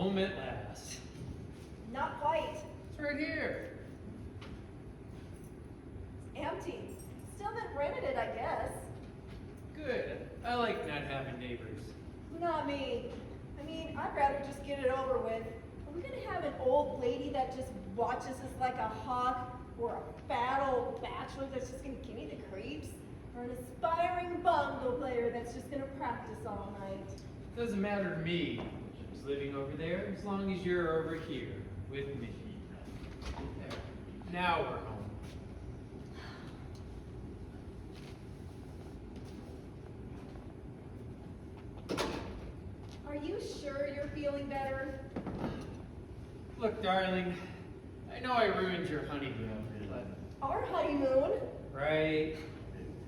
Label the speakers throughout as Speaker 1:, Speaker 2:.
Speaker 1: Home at last.
Speaker 2: Not quite.
Speaker 1: It's right here.
Speaker 2: Empty. Still haven't rented it, I guess.
Speaker 1: Good. I like not having neighbors.
Speaker 2: Not me. I mean, I'd rather just get it over with. Are we gonna have an old lady that just watches us like a hawk, or a fat old bachelor that's just gonna give me the creeps, or an aspiring bongo player that's just gonna practice all night?
Speaker 1: Doesn't matter to me who's living over there, as long as you're over here with me. There. Now we're home.
Speaker 2: Are you sure you're feeling better?
Speaker 1: Look, darling, I know I ruined your honeymoon, but
Speaker 2: Our honeymoon?
Speaker 1: right,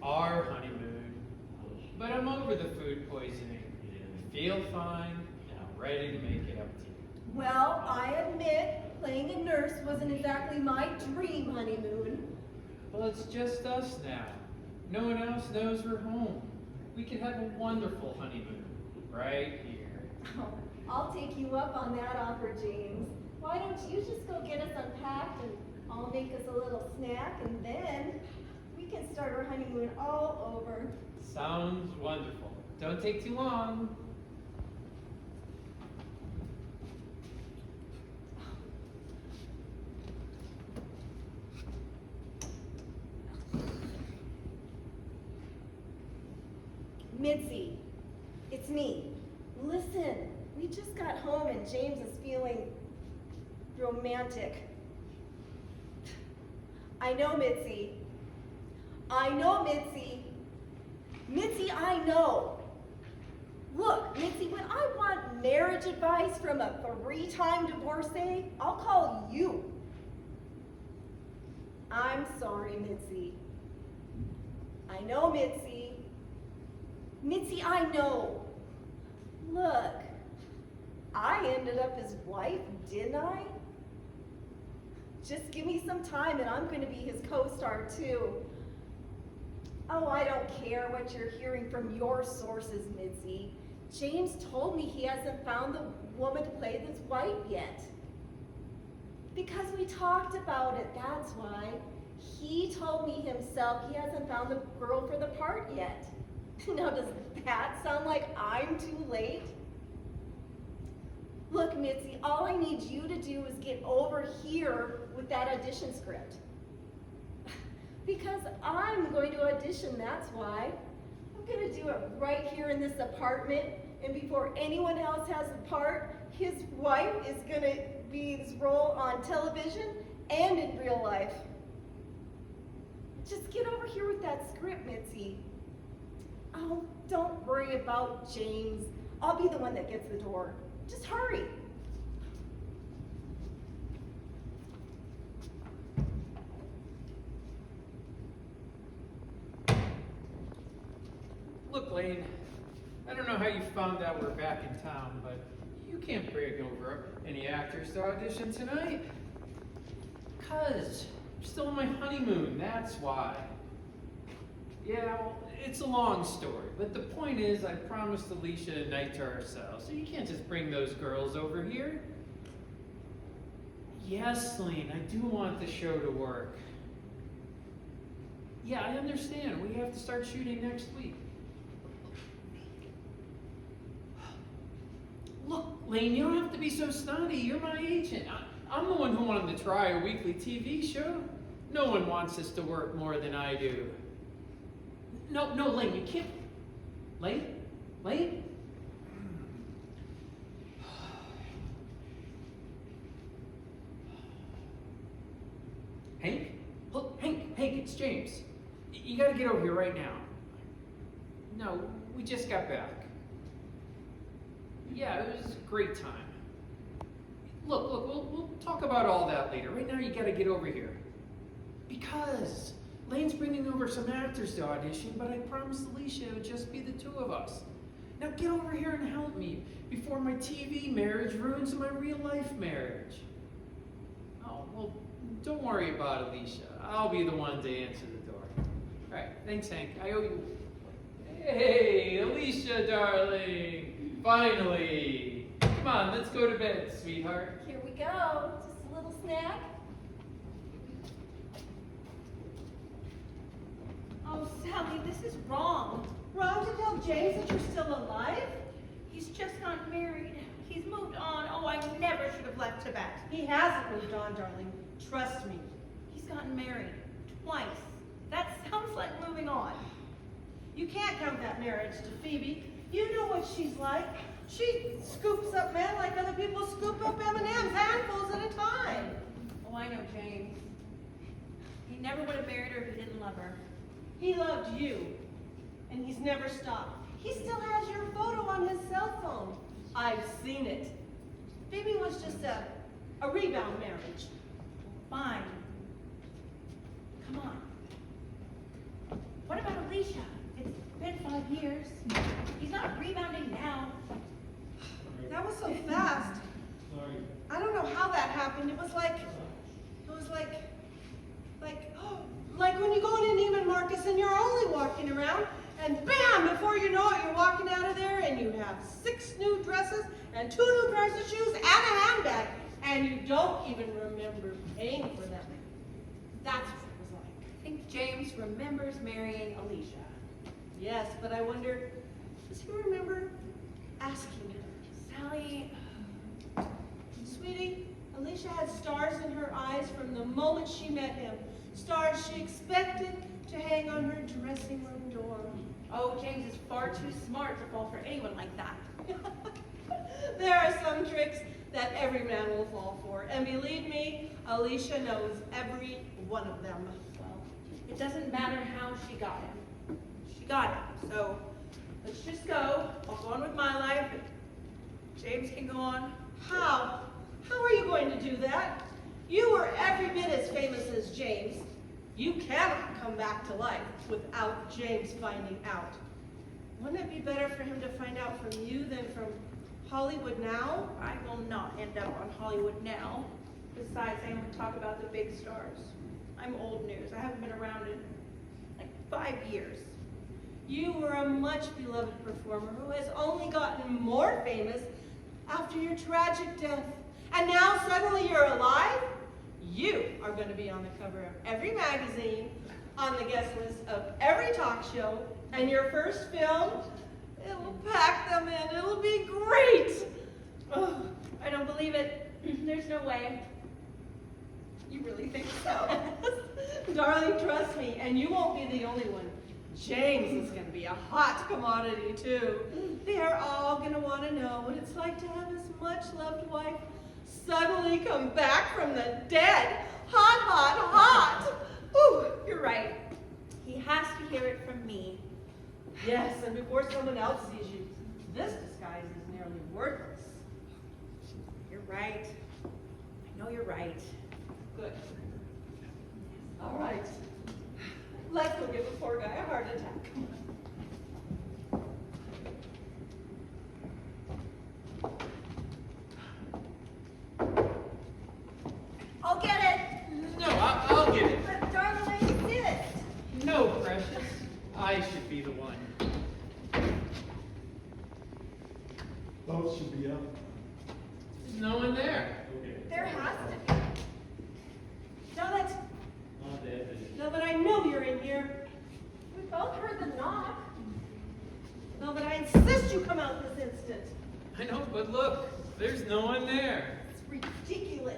Speaker 1: our honeymoon. But I'm over the food poisoning. I feel fine, and I'm ready to make it up to you.
Speaker 2: Well, I admit playing a nurse wasn't exactly my dream honeymoon.
Speaker 1: Well, it's just us now. No one else knows we're home. We can have a wonderful honeymoon right here.
Speaker 2: Oh, I'll take you up on that offer, James. Why don't you just go get us unpacked and I'll make us a little snack, and then we can start our honeymoon all over.
Speaker 1: Sounds wonderful. Don't take too long.
Speaker 2: Mitzi, it's me. Listen, we just got home and James is feeling romantic. I know, Mitzi. I know, Mitzi. Mitzi, I know. Look, Mitzi, when I want marriage advice from a 3-time divorcee, I'll call you. I'm sorry, Mitzi. I know, Mitzi. Mitzi, I know. Look, I ended up his wife, didn't I? Just give me some time and I'm going to be his co-star too. Oh, I don't care what you're hearing from your sources, Mitzi. James told me he hasn't found the woman to play this wife yet. Because we talked about it, that's why. He told me himself he hasn't found the girl for the part yet. Now, does that sound like I'm too late? Look, Mitzi, all I need you to do is get over here with that audition script. Because I'm going to audition, that's why. I'm going to do it right here in this apartment, and before anyone else has the part, his wife is going to be his role on television and in real life. Just get over here with that script, Mitzi. Oh, don't worry about James. I'll be the one that gets the door. Just hurry.
Speaker 1: Look, Lane, I don't know how you found out we're back in town, but you can't bring over any actors to audition tonight. 'Cause I'm still on my honeymoon, that's why. Yeah, well, it's a long story, but the point is I promised Alicia a night to ourselves, so you can't just bring those girls over here. Yes, Lane, I do want the show to work. Yeah, I understand. We have to start shooting next week. Look, Lane, you don't have to be so snotty. You're my agent. I'm the one who wanted to try a weekly TV show. No one wants us to work more than I do. No, Lane, you can't. Lane? Hank? Look, Hank, it's James. You gotta get over here right now. No, we just got back. Yeah, it was a great time. Look, we'll talk about all that later. Right now you gotta get over here. Because Lane's bringing over some actors to audition, but I promised Alicia it would just be the two of us. Now get over here and help me before my TV marriage ruins my real life marriage. Oh, well, don't worry about Alicia. I'll be the one to answer the door. All right, thanks, Hank. I owe you. Hey, Alicia, darling. Finally. Come on, let's go to bed, sweetheart.
Speaker 2: Here we go. Just a little snack.
Speaker 3: Oh, Sally, this is wrong.
Speaker 4: Wrong to tell James that you're still alive?
Speaker 3: He's just not married. He's moved on. Oh, I never should have left Tibet.
Speaker 4: He hasn't moved on, darling. Trust me.
Speaker 3: He's gotten married twice. That sounds like moving on.
Speaker 4: You can't count that marriage to Phoebe. You know what she's like. She scoops up men like other people scoop up M&Ms, handfuls at a time.
Speaker 3: Oh, I know James. He never would have married her if he didn't love her.
Speaker 4: He loved you, and he's never stopped. He still has your photo on his cell phone. I've seen it. Phoebe was just a rebound marriage.
Speaker 3: Fine. Come on. What about Alicia? It's been 5 years. He's not rebounding now.
Speaker 4: That was so fast.
Speaker 1: Sorry.
Speaker 4: I don't know how that happened. It was like like when you go into Neiman Marcus and you're only walking around, and bam, before you know it, you're walking out of there and you have 6 new dresses and 2 new pairs of shoes and a handbag, and you don't even remember paying for them. That's what it was like.
Speaker 3: I think James remembers marrying Alicia.
Speaker 4: Yes, but I wonder, does he remember asking her?
Speaker 3: Sally,
Speaker 4: Sweetie, Alicia had stars in her eyes from the moment she met him. Stars she expected to hang on her dressing room door.
Speaker 3: oh, James is far too smart to fall for anyone like that.
Speaker 4: There are some tricks that every man will fall for. And believe me, Alicia knows every one of them.
Speaker 3: Well, it doesn't matter how she got him. She got him, so let's just go. I'll go on with my life, and James can go on.
Speaker 4: How? How are you going to do that? You were every bit as famous as James. You cannot come back to life without James finding out. Wouldn't it be better for him to find out from you than from Hollywood Now?
Speaker 3: I will not end up on Hollywood Now. Besides, I only talk about the big stars. I'm old news. I haven't been around in like 5 years.
Speaker 4: You were a much beloved performer who has only gotten more famous after your tragic death. And now suddenly you're alive? You are going to be on the cover of every magazine, on the guest list of every talk show, and your first film, it'll pack them in. It'll be great.
Speaker 3: Oh, I don't believe it. There's no way. You really think so?
Speaker 4: Darling, trust me, and you won't be the only one. James is going to be a hot commodity, too. They're all going to want to know what it's like to have his much-loved wife suddenly come back from the dead. Hot, hot, hot.
Speaker 3: Ooh, you're right. He has to hear it from me.
Speaker 4: Yes, and before someone else sees you, this disguise is nearly worthless.
Speaker 3: You're right. I know you're right.
Speaker 4: Good. All right. Let's go give the poor guy a heart attack.
Speaker 2: I'll get it.
Speaker 1: No, I'll get it.
Speaker 2: But darling, I insist.
Speaker 1: No, precious. I should be the one.
Speaker 5: Both should be up.
Speaker 1: There's no one there.
Speaker 5: Okay.
Speaker 2: There has to be.
Speaker 5: Not dead.
Speaker 4: Now that I know you're in here,
Speaker 2: We both heard the knock.
Speaker 4: now that I insist you come out this instant.
Speaker 1: I know, but look, there's no one there.
Speaker 2: It's ridiculous.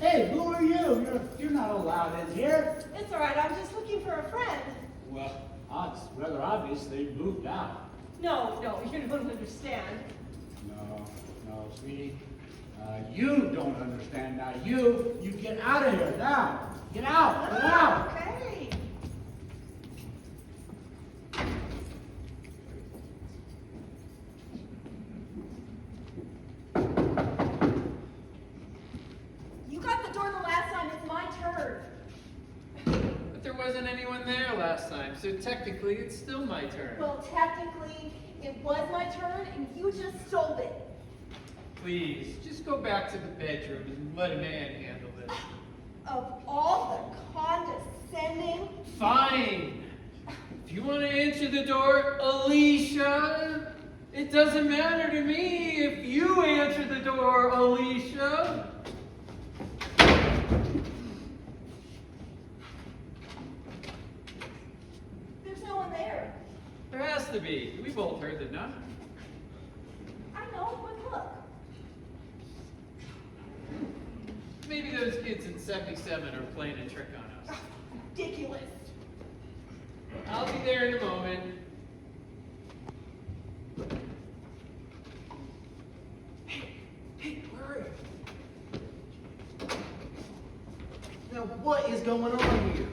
Speaker 6: Hey, who are you? You're not allowed in here.
Speaker 4: It's all right. I'm just looking for a friend.
Speaker 6: Well, it's rather obvious they moved out.
Speaker 4: No, you don't understand.
Speaker 6: No, sweetie. You don't understand now. You get out of here now. Get out. Get out.
Speaker 4: Okay.
Speaker 2: You got the door the last time. It's my turn.
Speaker 1: But there wasn't anyone there last time, so technically it's still my turn.
Speaker 2: Well, technically, it was my turn, and you just stole it.
Speaker 1: Please, just go back to the bedroom and let a man handle this.
Speaker 2: Of all the condescending.
Speaker 1: Fine. If you want to answer the door, Alicia, it doesn't matter to me if you answer the door, Alicia.
Speaker 2: There's no one there.
Speaker 1: There has to be. We both heard the knock.
Speaker 2: I know, but look.
Speaker 1: Maybe those kids in 77 are playing a trick on us.
Speaker 2: Ridiculous.
Speaker 1: I'll be there in a moment.
Speaker 5: Hey, where are you? Now, what is going on here?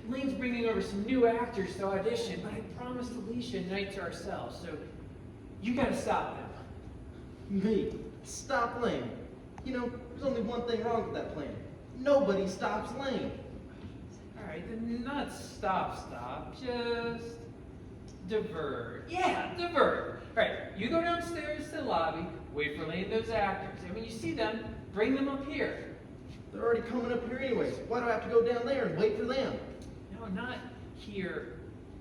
Speaker 1: Lane's bringing over some new actors to audition, but I promised Alicia a night to ourselves, so you gotta stop them.
Speaker 5: Me? Stop Lane. You know, there's only one thing wrong with that plan. Nobody stops Lane.
Speaker 1: Alright, then not stop, just divert. Yeah, divert. Alright, you go downstairs to the lobby, wait for Lane and those actors, and when you see them, bring them up here.
Speaker 5: They're already coming up here anyways. Why do I have to go down there and wait for them?
Speaker 1: No, not here,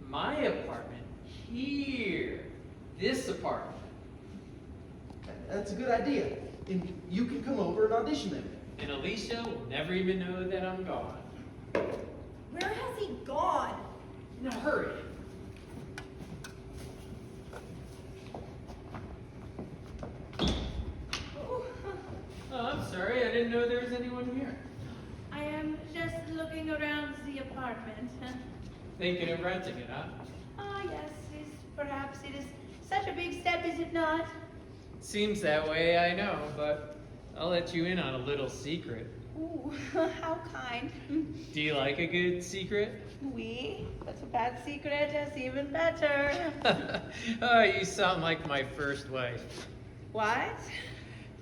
Speaker 1: my apartment. Here, this apartment.
Speaker 5: That's a good idea. And you can come over and audition them.
Speaker 1: And Alicia will never even know that I'm gone.
Speaker 2: Where has he gone?
Speaker 1: Now hurry. Oh, I'm sorry. I didn't know there was anyone here.
Speaker 3: I am just looking around the apartment.
Speaker 1: Thinking of renting it, huh?
Speaker 3: Ah, yes, perhaps it is such a big step, is it not?
Speaker 1: Seems that way, I know, but I'll let you in on a little secret.
Speaker 3: Ooh, how kind.
Speaker 1: Do you like a good secret?
Speaker 3: Oui, but a bad secret is even better.
Speaker 1: Oh, you sound like my first wife.
Speaker 3: What?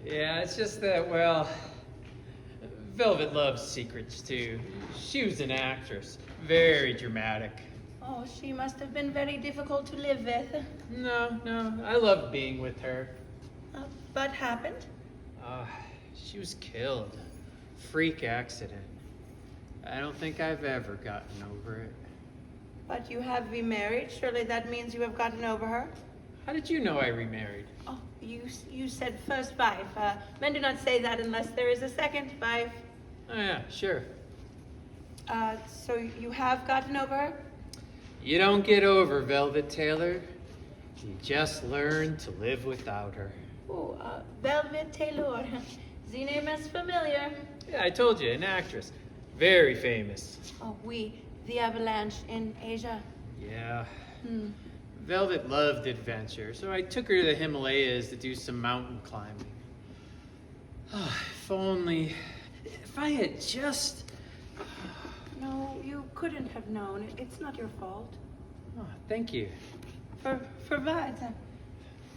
Speaker 1: Yeah, it's just that, well, Velvet loves secrets too. She was an actress, very dramatic.
Speaker 3: Oh, she must have been very difficult to live with.
Speaker 1: No, I loved being with her.
Speaker 3: What happened?
Speaker 1: She was killed. Freak accident. I don't think I've ever gotten over it.
Speaker 3: But you have remarried. Surely that means you have gotten over her.
Speaker 1: How did you know I remarried?
Speaker 3: Oh, you said first wife. Men do not say that unless there is a second wife.
Speaker 1: Oh yeah, sure.
Speaker 3: So you have gotten over her?
Speaker 1: You don't get over Velvet Taylor. You just learn to live without her.
Speaker 3: Oh, Velvet Taylor. The name is familiar.
Speaker 1: Yeah, I told you, an actress. Very famous.
Speaker 3: Oh, oui, the avalanche in Asia.
Speaker 1: Yeah.
Speaker 3: Hmm.
Speaker 1: Velvet loved adventure, so I took her to the Himalayas to do some mountain climbing. If I had just...
Speaker 3: No, you couldn't have known. It's not your fault.
Speaker 1: Oh, thank you.
Speaker 3: For what?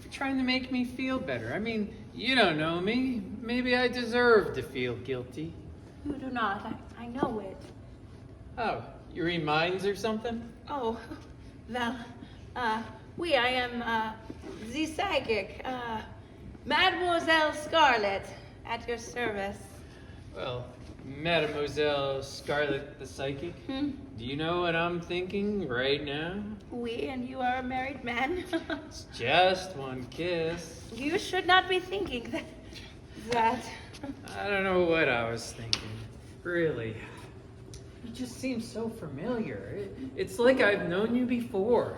Speaker 1: For trying to make me feel better. I mean, you don't know me. Maybe I deserve to feel guilty.
Speaker 3: You do not. I know it.
Speaker 1: Oh, you read minds or something?
Speaker 3: Oh, well, I am, the psychic, Mademoiselle Scarlet, at your service.
Speaker 1: Well, Mademoiselle Scarlet the Psychic,
Speaker 3: Hmm?
Speaker 1: do you know what I'm thinking right now?
Speaker 3: Oui, and you are a married man.
Speaker 1: It's just one kiss.
Speaker 3: You should not be thinking that.
Speaker 1: I don't know what I was thinking. Really. You just seem so familiar. It's like I've known you before.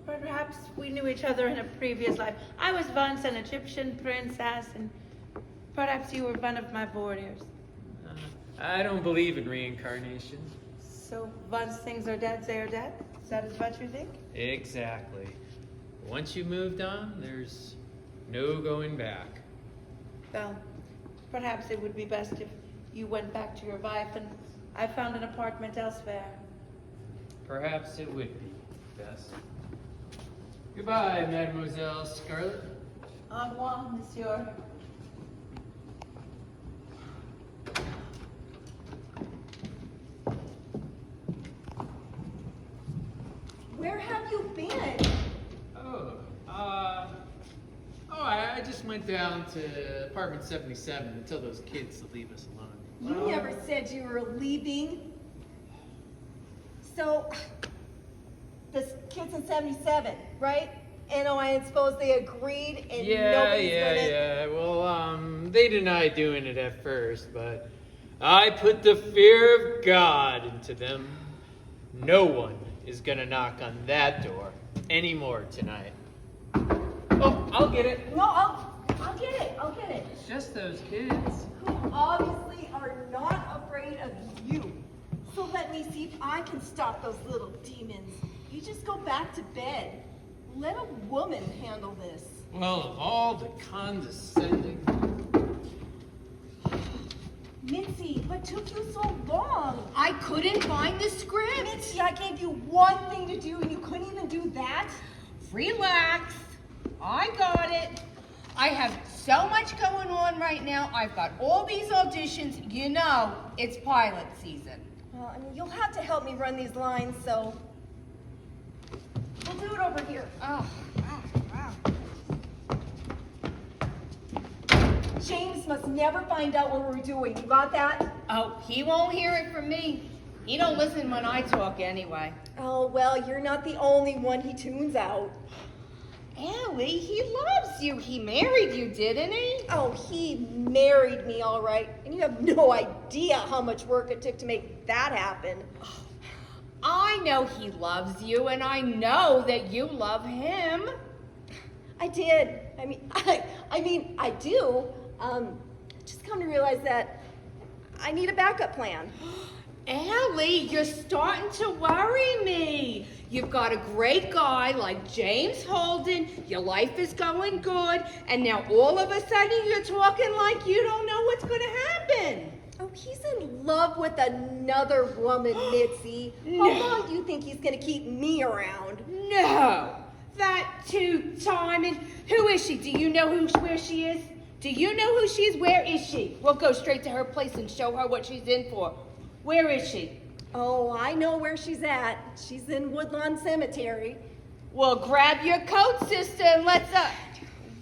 Speaker 3: Perhaps we knew each other in a previous life. I was once an Egyptian princess, and perhaps you were one of my boarders.
Speaker 1: I don't believe in reincarnation.
Speaker 3: So once things are dead, they are dead? That is what you think?
Speaker 1: Exactly. Once you moved on, there's no going back.
Speaker 3: Well, perhaps it would be best if you went back to your wife and I found an apartment elsewhere.
Speaker 1: Perhaps it would be best. Goodbye, Mademoiselle Scarlet.
Speaker 3: Au revoir, monsieur.
Speaker 2: Where have you been?
Speaker 1: I just just went down to apartment 77 to tell those kids to leave us alone.
Speaker 2: You never said you were leaving. So, the kids in 77, right? And I suppose they agreed and nobody's gonna...
Speaker 1: Well, they denied doing it at first, but I put the fear of God into them. No one is gonna knock on that door anymore tonight. Oh, I'll get it.
Speaker 2: No, I'll get it. I'll get it.
Speaker 1: It's just those kids.
Speaker 2: Who obviously are not afraid of you. So let me see if I can stop those little demons. You just go back to bed. Let a woman handle this.
Speaker 1: Well, of all the condescending...
Speaker 2: Mitzi, what took you so long?
Speaker 7: I couldn't find the script.
Speaker 2: Mitzi, I gave you one thing to do and you couldn't even do that?
Speaker 7: Relax. I got it. I have so much going on right now. I've got all these auditions. You know, it's pilot season.
Speaker 2: Well, I mean, you'll have to help me run these lines, so we'll do it over here.
Speaker 7: Oh, wow.
Speaker 2: James must never find out what we're doing. You got that?
Speaker 7: Oh, he won't hear it from me. He don't listen when I talk anyway.
Speaker 2: Oh, well, you're not the only one he tunes out.
Speaker 7: Allie, he loves you. He married you, didn't he?
Speaker 2: Oh, he married me, all right. And you have no idea how much work it took to make that happen.
Speaker 7: I know he loves you, and I know that you love him.
Speaker 2: I did. I do. Just come to realize that I need a backup plan.
Speaker 7: Allie, you're starting to worry me. You've got a great guy like James Holden, your life is going good, and now all of a sudden you're talking like you don't know what's going to happen.
Speaker 2: Oh, he's in love with another woman, Mitzi.
Speaker 7: No.
Speaker 2: How long do you think he's gonna keep me around?
Speaker 7: No, that two-timing. Who is she? Do you know where she is? Do you know who she is? Where is she? We'll go straight to her place and show her what she's in for. Where is she?
Speaker 2: Oh, I know where she's at. She's in Woodlawn Cemetery.
Speaker 7: Well, grab your coat, sister, and let's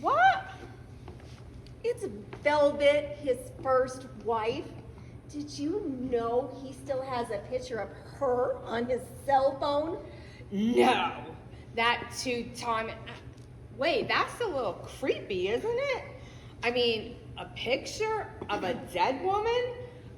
Speaker 7: What?
Speaker 2: It's Velvet, his first wife. Did you know he still has a picture of her on his cell phone?
Speaker 7: No, that two-timing. Wait, that's a little creepy, isn't it? I mean, a picture of a dead woman?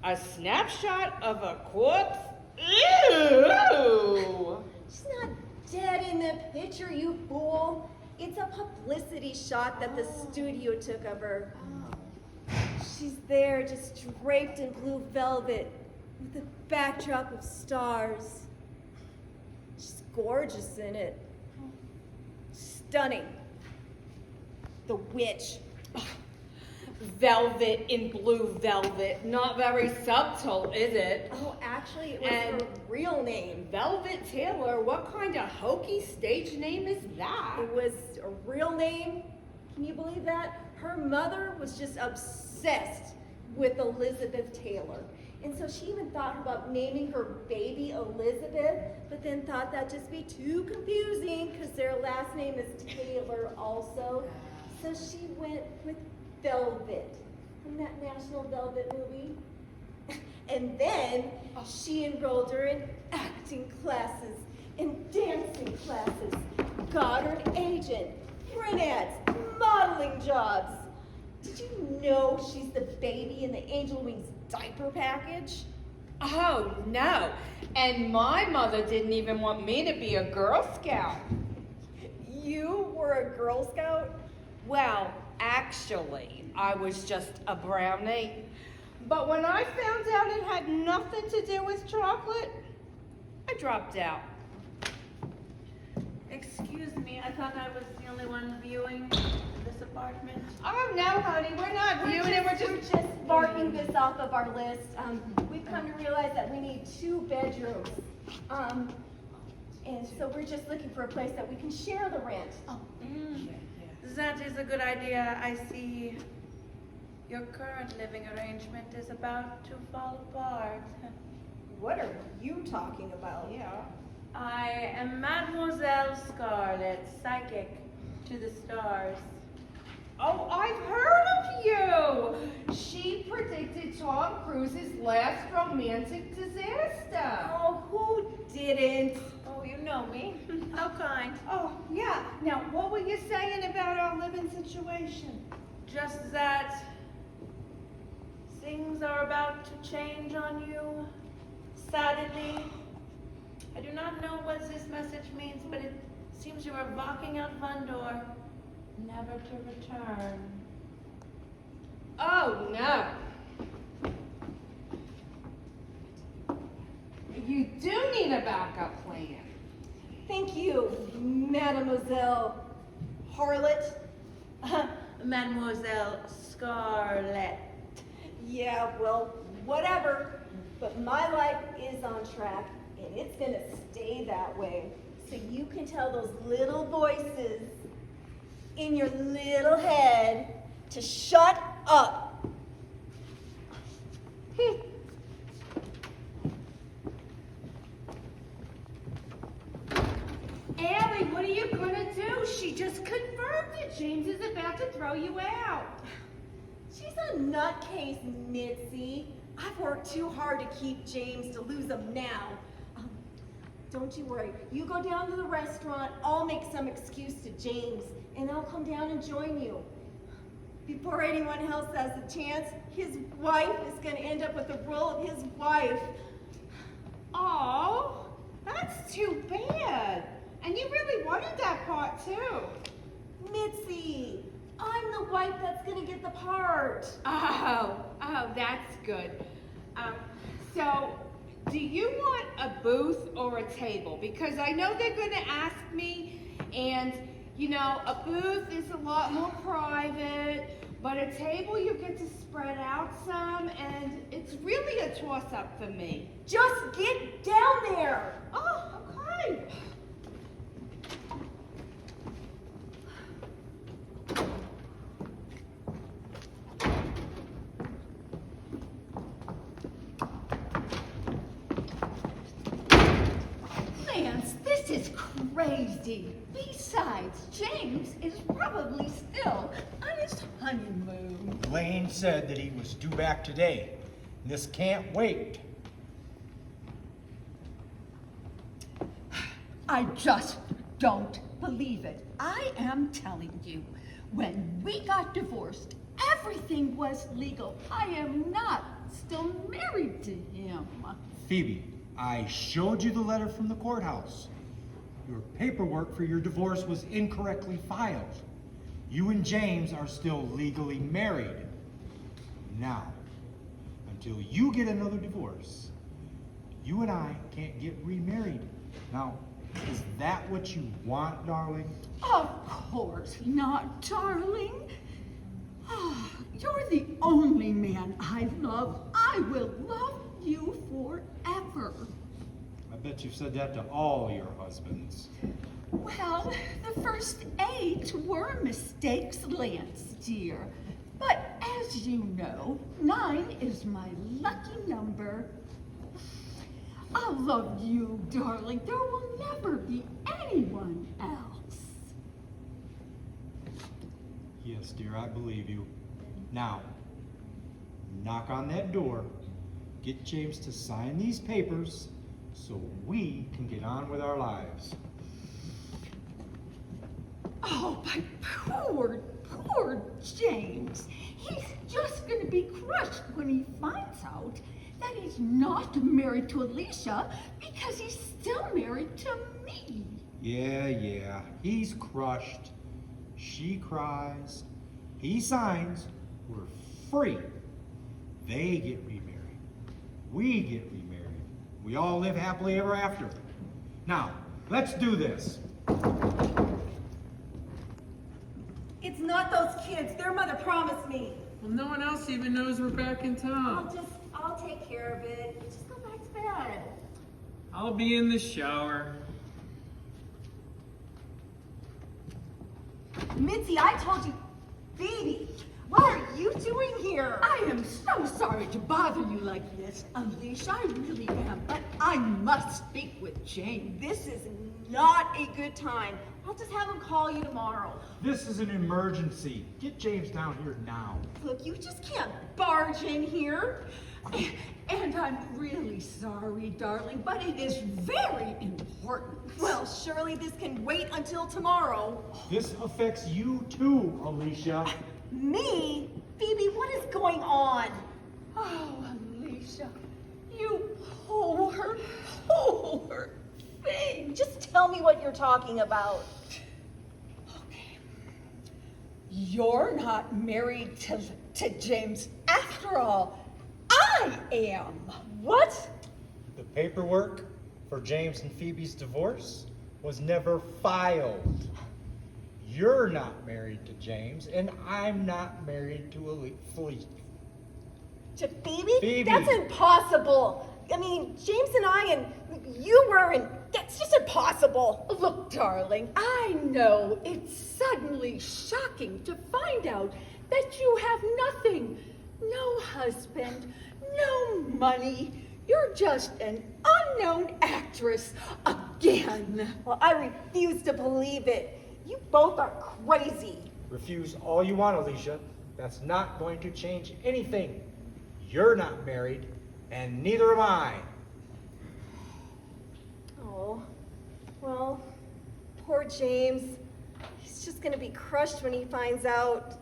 Speaker 7: A snapshot of a corpse? Ew!
Speaker 2: She's not dead in the picture, you fool. It's a publicity shot that the studio took of her. She's there, just draped in blue velvet, with a backdrop of stars. She's gorgeous in it. Stunning. The witch.
Speaker 7: Velvet in blue velvet. Not very subtle, is it?
Speaker 2: Oh, actually, it was
Speaker 7: And-
Speaker 2: her real name.
Speaker 7: Velvet Taylor, what kind of hokey stage name is that?
Speaker 2: It was a real name. Can you believe that? Her mother was just obsessed with Elizabeth Taylor. And so she even thought about naming her baby Elizabeth, but then thought that'd just be too confusing because their last name is Taylor also. So she went with Velvet from that National Velvet movie. And then she enrolled her in acting classes and dancing classes, got her an agent, print ads, modeling jobs. Did you know she's the baby in the Angel Wings diaper package?
Speaker 7: Oh, no. And my mother didn't even want me to be a Girl Scout.
Speaker 2: You were a Girl Scout?
Speaker 7: Well, actually, I was just a brownie. But when I found out it had nothing to do with chocolate, I dropped out.
Speaker 3: Excuse me, I thought I was the only one viewing this apartment.
Speaker 7: Oh, no, honey, we're not viewing it.
Speaker 2: We're just marking this off of our list. We've come to realize that we need 2 bedrooms. And so we're just looking for a place that we can share the rent.
Speaker 3: That is a good idea. I see your current living arrangement is about to fall apart.
Speaker 2: What are you talking about?
Speaker 7: Yeah.
Speaker 3: I am Mademoiselle Scarlet, psychic to the stars.
Speaker 7: Oh, I've heard of you. She predicted Tom Cruise's last romantic disaster.
Speaker 2: Oh, who didn't?
Speaker 3: Oh, you know me. How kind.
Speaker 7: Oh, yeah. Now, what were you saying about our living situation?
Speaker 3: Just that things are about to change on you. Sadly, I do not know what this message means, but it seems you are walking out one door, never to return.
Speaker 7: Oh, no. You do need a backup plan.
Speaker 2: Thank you, Mademoiselle Harlot.
Speaker 3: Mademoiselle Scarlett.
Speaker 2: Yeah, well, whatever. But my life is on track, and it's gonna stay that way. So you can tell those little voices in your little head to shut up.
Speaker 7: Allie, what are you gonna do? She just confirmed that James is about to throw you out.
Speaker 2: She's a nutcase, Mitzi. I've worked too hard to keep James to lose him now. Don't you worry. You go down to the restaurant. I'll make some excuse to James, and I'll come down and join you. Before anyone else has a chance, his wife is going to end up with the role of his wife.
Speaker 7: Oh, that's too bad. And you really wanted that part too.
Speaker 2: Mitzi, I'm the wife that's going to get the part.
Speaker 7: Oh, that's good. So, do you want a booth or a table? Because I know they're going to ask me, and you know, a booth is a lot more private, but a table you get to spread out some, and it's really a toss-up for me.
Speaker 2: Just get down there.
Speaker 7: Oh, okay.
Speaker 8: Lance, this is crazy. Besides, James is probably still on his honeymoon.
Speaker 9: Lane said that he was due back today. This can't wait.
Speaker 8: I just don't believe it. I am telling you, when we got divorced, everything was legal. I am not still married to him.
Speaker 9: Phoebe, I showed you the letter from the courthouse. Your paperwork for your divorce was incorrectly filed. You and James are still legally married. Now, until you get another divorce, you and I can't get remarried. Now, is that what you want, darling?
Speaker 8: Of course not, darling. Ah, you're the only man I love. I will love you forever.
Speaker 9: I bet you've said that to all your husbands.
Speaker 8: Well, the first 8 were mistakes, Lance, dear. But as you know, 9 is my lucky number. I love you, darling. There will never be anyone else.
Speaker 9: Yes, dear, I believe you. Now, knock on that door, get James to sign these papers so we can get on with our lives.
Speaker 8: Oh, my poor, poor James. He's just going to be crushed when he finds out that he's not married to Alicia because he's still married to me.
Speaker 9: Yeah, he's crushed. She cries. He signs. We're free. They get remarried. We get remarried. We all live happily ever after. Now, let's do this.
Speaker 2: It's not those kids. Their mother promised me.
Speaker 1: Well, no one else even knows we're back in town.
Speaker 2: I'll take care of it. Just go back to bed.
Speaker 1: I'll be in the shower.
Speaker 2: Mitzi, I told you. Phoebe, what are you doing here?
Speaker 8: I am so sorry to bother you like this, Alicia. I really am. But I must speak with James.
Speaker 2: This is not a good time. I'll just have him call you tomorrow.
Speaker 9: This is an emergency. Get James down here now.
Speaker 2: Look, you just can't barge in here.
Speaker 8: And I'm really sorry, darling, but it is very important.
Speaker 2: Well, surely this can wait until tomorrow.
Speaker 9: This affects you too, Alicia.
Speaker 2: Me? Phoebe, what is going on?
Speaker 8: Oh, Alicia, you poor thing.
Speaker 2: Just tell me what you're talking about.
Speaker 8: Okay. You're not married to James after all. I am.
Speaker 2: What?
Speaker 9: The paperwork for James and Phoebe's divorce was never filed. You're not married to James, and I'm not married to Felicia.
Speaker 2: To Phoebe?
Speaker 9: Phoebe.
Speaker 2: That's impossible. I mean, James and I and you were, and that's just impossible.
Speaker 8: Look, darling, I know it's suddenly shocking to find out that you have nothing. No husband, no money. You're just an unknown actress again.
Speaker 2: Well, I refuse to believe it. You both are crazy.
Speaker 9: Refuse all you want, Alicia. That's not going to change anything. You're not married, and neither am I.
Speaker 2: Oh, well, poor James. He's just gonna be crushed when he finds out.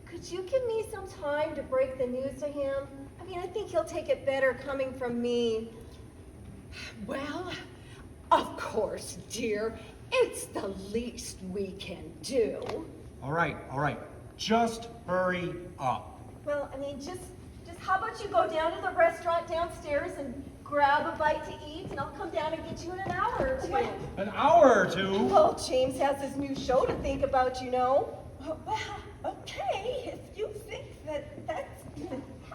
Speaker 2: Could you give me some time to break the news to him? I mean, I think he'll take it better coming from me.
Speaker 8: Well, of course, dear. It's the least we can do.
Speaker 9: All right. Just hurry up.
Speaker 2: Well, I mean, just how about you go down to the restaurant downstairs and grab a bite to eat, and I'll come down and get you in an hour or two.
Speaker 8: Wait.
Speaker 9: An hour or two?
Speaker 2: Well, James has his new show to think about, you know.
Speaker 8: Well, okay, if you think that's...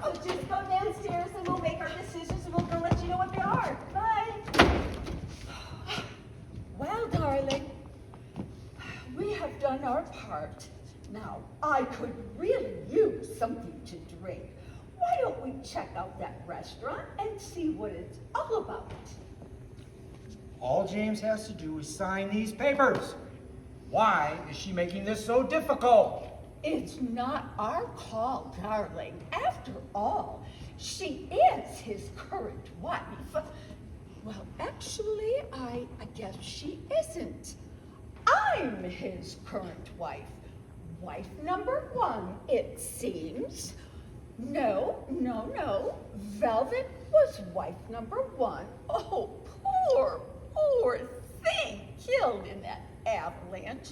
Speaker 2: So just go downstairs and we'll make our decisions and we'll let you know what they are. Bye.
Speaker 8: Well, darling, we have done our part. Now, I could really use something to drink. Why don't we check out that restaurant and see what it's all about?
Speaker 9: All James has to do is sign these papers. Why is she making this so difficult?
Speaker 8: It's not our call, darling. After all, she is his current wife. Well, actually, I guess she isn't. I'm his current wife. Wife number one, it seems. No. Velvet was wife number one. Oh, poor thing killed in that avalanche.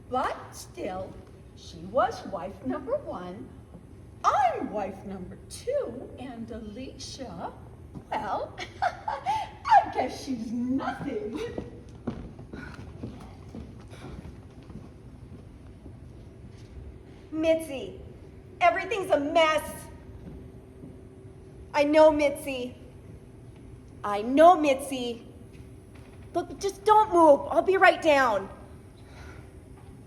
Speaker 8: But still, she was wife number one. I'm wife number two, and Alicia, well, I guess she's nothing.
Speaker 2: Mitzi, everything's a mess. I know, Mitzi. Look, just don't move. I'll be right down.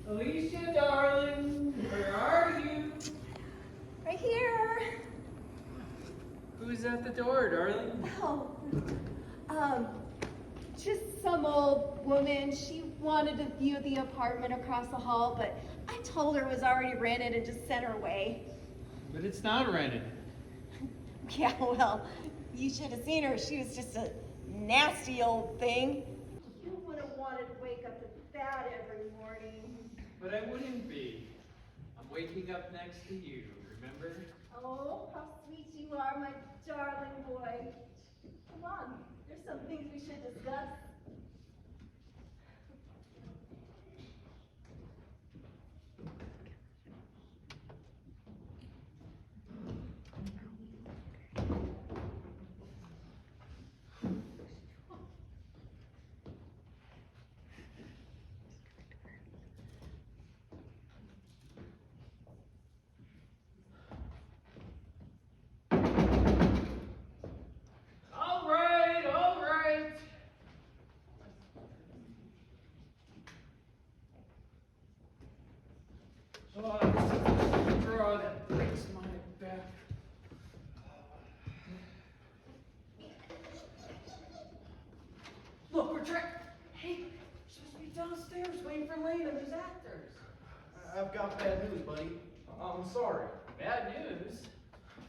Speaker 1: Alicia, darling, where are you?
Speaker 2: Right here.
Speaker 1: Who's at the door, darling?
Speaker 2: Oh, just some old woman. She wanted to view the apartment across the hall, but I told her it was already rented and just sent her away.
Speaker 1: But it's not rented.
Speaker 2: Yeah, well, you should have seen her. She was just a nasty old thing. You would have wanted to wake up to that every morning.
Speaker 1: But I wouldn't be. I'm waking up next to you, remember?
Speaker 2: Oh, how sweet you are, my darling boy. Come on, there's some things we should discuss.
Speaker 1: All right. Oh, this is a draw that breaks my back. Look, we're trying.
Speaker 5: I've got bad news, buddy. I'm sorry.
Speaker 1: Bad news?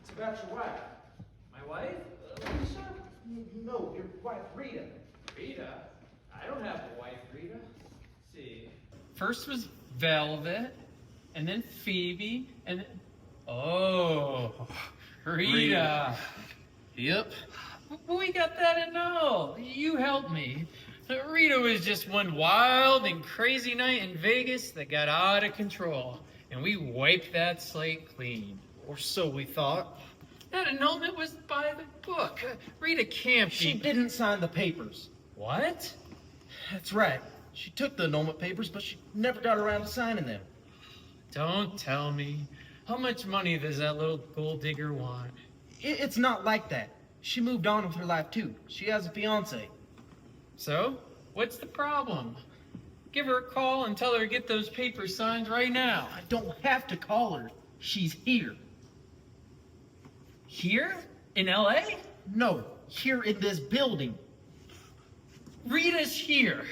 Speaker 5: It's about your wife.
Speaker 1: My wife?
Speaker 5: Alicia? No, your wife, Rita.
Speaker 1: Rita? I don't have a wife, Rita. Let's see. First was Velvet, and then Phoebe, and then... Oh, Rita. Yep. We got that annulled. You helped me. Rita was just one wild and crazy night in Vegas that got out of control, and we wiped that slate clean.
Speaker 5: Or so we thought.
Speaker 1: That annulment was by the book. Rita can't be...
Speaker 5: She didn't sign the papers.
Speaker 1: What?
Speaker 5: That's right. She took the annulment papers, but she never got around to signing them.
Speaker 1: Don't tell me. How much money does that little gold digger want?
Speaker 5: It's not like that. She moved on with her life too. She has a fiance.
Speaker 1: So, what's the problem? Give her a call and tell her to get those papers signed right now.
Speaker 5: I don't have to call her. She's here.
Speaker 1: Here? In LA?
Speaker 5: No, here in this building.
Speaker 1: Rita's here.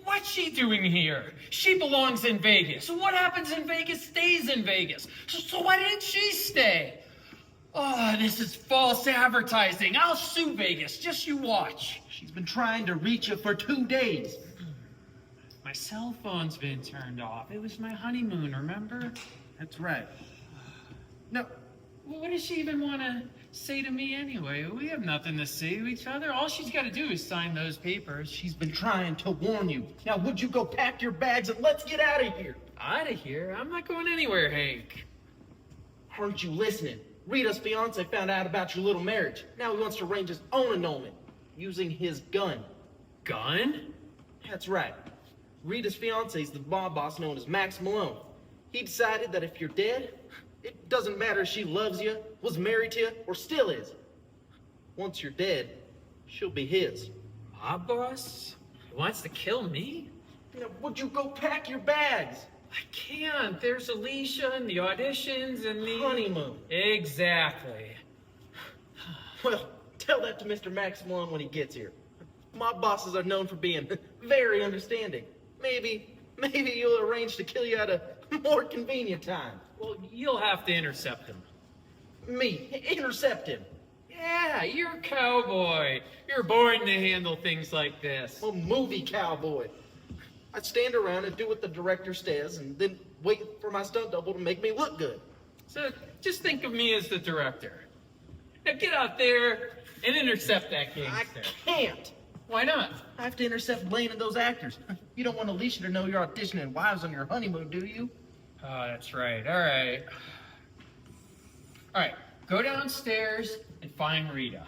Speaker 1: What's she doing here? She belongs in Vegas. What happens in Vegas stays in Vegas. So why didn't she stay? Oh, this is false advertising. I'll sue Vegas. Just you watch.
Speaker 5: She's been trying to reach you for 2 days.
Speaker 1: My cell phone's been turned off. It was my honeymoon, remember?
Speaker 5: That's right.
Speaker 1: No, what does she even want to say to me anyway? We have nothing to say to each other. All she's got to do is sign those papers.
Speaker 5: She's been trying to warn you. Now, would you go pack your bags and let's get out of here?
Speaker 1: Out of here? I'm not going anywhere, Hank.
Speaker 5: Aren't you listening? Rita's fiance found out about your little marriage. Now he wants to arrange his own annulment using his gun.
Speaker 1: Gun?
Speaker 5: That's right. Rita's fiance is the mob boss known as Max Malone. He decided that if you're dead, it doesn't matter if she loves you, was married to you, or still is. Once you're dead, she'll be his.
Speaker 1: Mob boss? He wants to kill me?
Speaker 5: Now, would you go pack your bags?
Speaker 1: I can't. There's Alicia and the auditions and the...
Speaker 5: Honeymoon.
Speaker 1: Exactly.
Speaker 5: Well, tell that to Mr. Max Malone when he gets here. Mob bosses are known for being very understanding. Maybe you'll arrange to kill you at a more convenient time.
Speaker 1: Well, you'll have to intercept him.
Speaker 5: Me? Intercept him?
Speaker 1: Yeah, you're a cowboy. You're born to handle things like this.
Speaker 5: I'm a movie cowboy. I stand around and do what the director says and then wait for my stunt double to make me look good.
Speaker 1: So just think of me as the director. Now get out there and intercept that
Speaker 5: I
Speaker 1: gangster.
Speaker 5: can't.
Speaker 1: Why not?
Speaker 5: I have to intercept Blaine and those actors. You don't want Alicia to know you're auditioning wives on your honeymoon, do you?
Speaker 1: Oh, that's right. All right. All right. Go downstairs and find Rita.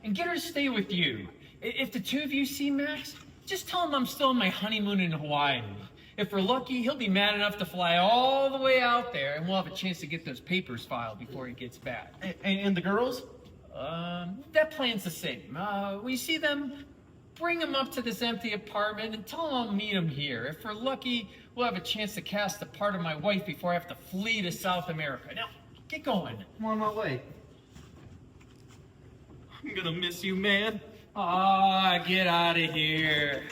Speaker 1: And get her to stay with you. If the two of you see Max, just tell him I'm still on my honeymoon in Hawaii. If we're lucky, he'll be mad enough to fly all the way out there, and we'll have a chance to get those papers filed before he gets back.
Speaker 5: And the girls?
Speaker 1: That plan's the same. We see them, bring them up to this empty apartment, and tell them I'll meet them here. If we're lucky, we'll have a chance to cast the part of my wife before I have to flee to South America. Now, get going.
Speaker 5: I'm on my way. I'm gonna miss you, man.
Speaker 1: Ah, get out of here.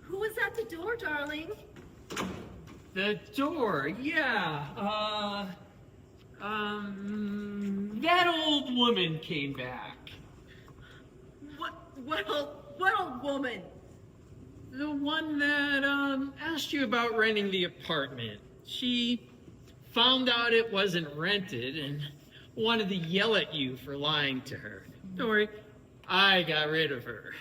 Speaker 2: Who was at the door, darling?
Speaker 1: The door, yeah. That old woman came back.
Speaker 2: What old woman?
Speaker 1: The one that, asked you about renting the apartment. She found out it wasn't rented and wanted to yell at you for lying to her. Don't worry, I got rid of her.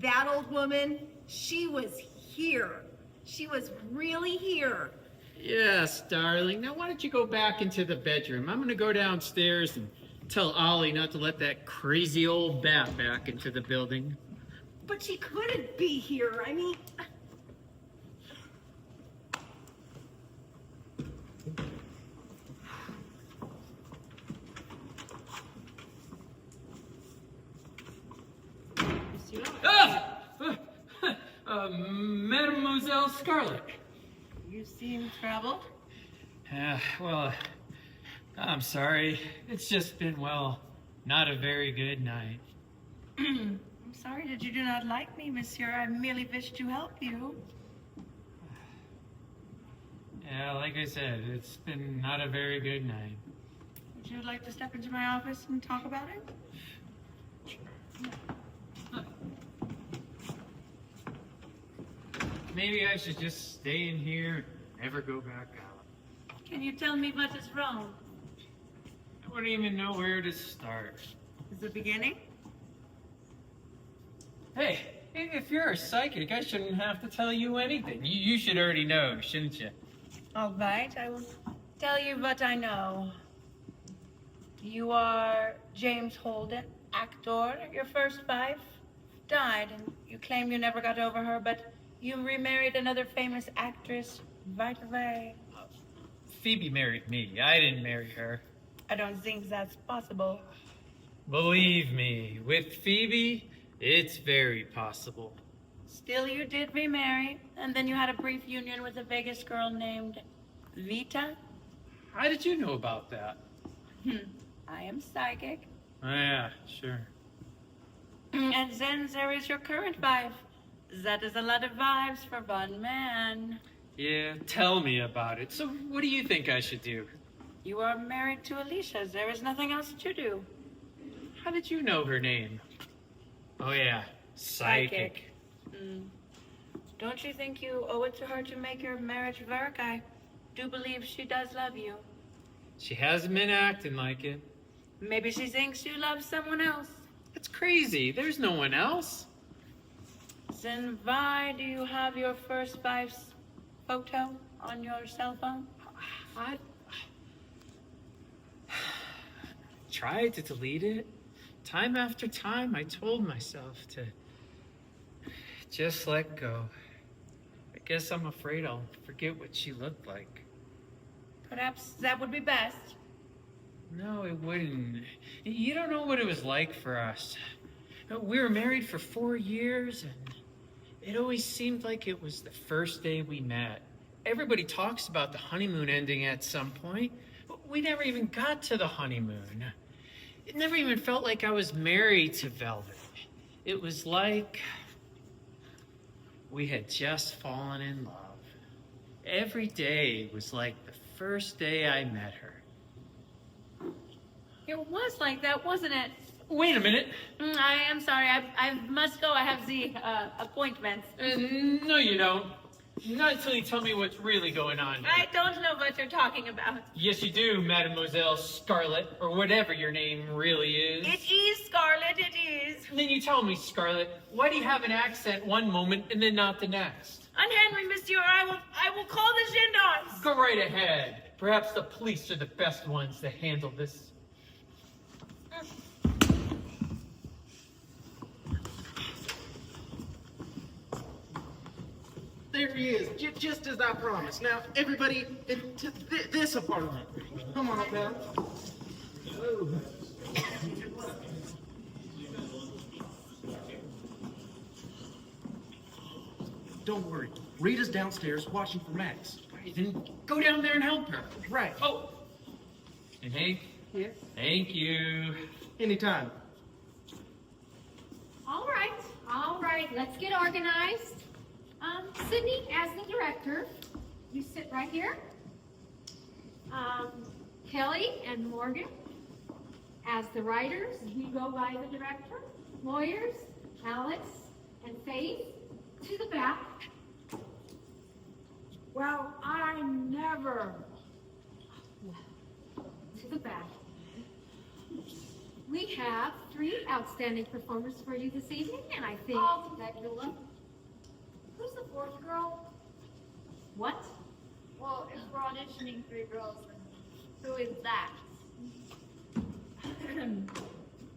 Speaker 2: That old woman? She was here. She was really here.
Speaker 1: Yes, darling. Now why don't you go back into the bedroom? I'm gonna go downstairs and tell Ollie not to let that crazy old bat back into the building.
Speaker 2: But she couldn't be here. I mean...
Speaker 1: Mademoiselle Scarlet.
Speaker 3: You seem troubled.
Speaker 1: Well, I'm sorry. It's just been, well, not a very good night.
Speaker 3: I'm sorry that you do not like me, monsieur. I merely wish to help you.
Speaker 1: Yeah, like I said, it's been not a very good night.
Speaker 3: Would you like to step into my office and talk about it?
Speaker 1: Maybe I should just stay in here and never go back out.
Speaker 3: Can you tell me what is wrong?
Speaker 1: I wouldn't even know where to start.
Speaker 3: Is the beginning?
Speaker 1: Hey, if you're a psychic, I shouldn't have to tell you anything. You should already know, shouldn't you?
Speaker 3: All right, I will tell you what I know. You are James Holden, actor. Your first wife died, and you claim you never got over her, but you remarried another famous actress right away.
Speaker 1: Phoebe married me. I didn't marry her.
Speaker 3: I don't think that's possible.
Speaker 1: Believe me, with Phoebe, it's very possible.
Speaker 3: Still, you did remarry, and then you had a brief union with a Vegas girl named Vita.
Speaker 1: How did you know about that?
Speaker 3: I am psychic.
Speaker 1: Oh, yeah, sure.
Speaker 3: And then there is your current wife. That is a lot of wives for one man.
Speaker 1: Yeah, tell me about it. So what do you think I should do?
Speaker 3: You are married to Alicia. There is nothing else to do.
Speaker 1: How did you know her name? Oh, yeah, psychic.
Speaker 3: Don't you think you owe it to her to make your marriage work? I do believe she does love you.
Speaker 1: She hasn't been acting like it.
Speaker 3: Maybe she thinks you love someone else.
Speaker 1: That's crazy. There's no one else.
Speaker 3: Then why do you have your first wife's photo on your cell phone?
Speaker 1: I tried to delete it. Time after time, I told myself to just let go. I guess I'm afraid I'll forget what she looked like.
Speaker 3: Perhaps that would be best.
Speaker 1: No, it wouldn't. You don't know what it was like for us. We were married for 4 years, and it always seemed like it was the first day we met. Everybody talks about the honeymoon ending at some point, but we never even got to the honeymoon. It never even felt like I was married to Velvet. It was like we had just fallen in love. Every day was like the first day I met her.
Speaker 3: It was like that, wasn't it?
Speaker 1: Wait a minute.
Speaker 3: I am sorry. I must go. I have the appointments.
Speaker 1: No, you don't. Not until you tell me what's really going on here.
Speaker 3: I don't know what you're talking about.
Speaker 1: Yes, you do, Mademoiselle Scarlet, or whatever your name really is.
Speaker 3: It is, Scarlet, it is.
Speaker 1: And then you tell me, Scarlet, why do you have an accent one moment and then not the next?
Speaker 3: Unhenry, monsieur, I will call the gendarmes.
Speaker 1: Go right ahead. Perhaps the police are the best ones to handle this.
Speaker 5: There he is, just as I promised. Now, everybody, into this apartment. Come on, pal. Don't worry. Rita's downstairs watching for Max.
Speaker 1: Then go down there and help her.
Speaker 5: Right.
Speaker 1: Oh. And Hank?
Speaker 5: Yes?
Speaker 1: Thank you.
Speaker 5: Anytime.
Speaker 10: All right, let's get organized. Sydney, as the director, you sit right here. Kelly and Morgan, as the writers, you go by the director. Lawyers, Alex and Faith, to the back. Well, I never. To the back. We have 3 outstanding performers for you this evening, and I think that you'll love.
Speaker 11: Who's the 4th girl?
Speaker 10: What?
Speaker 11: Well, if we're auditioning 3 girls, then who is that?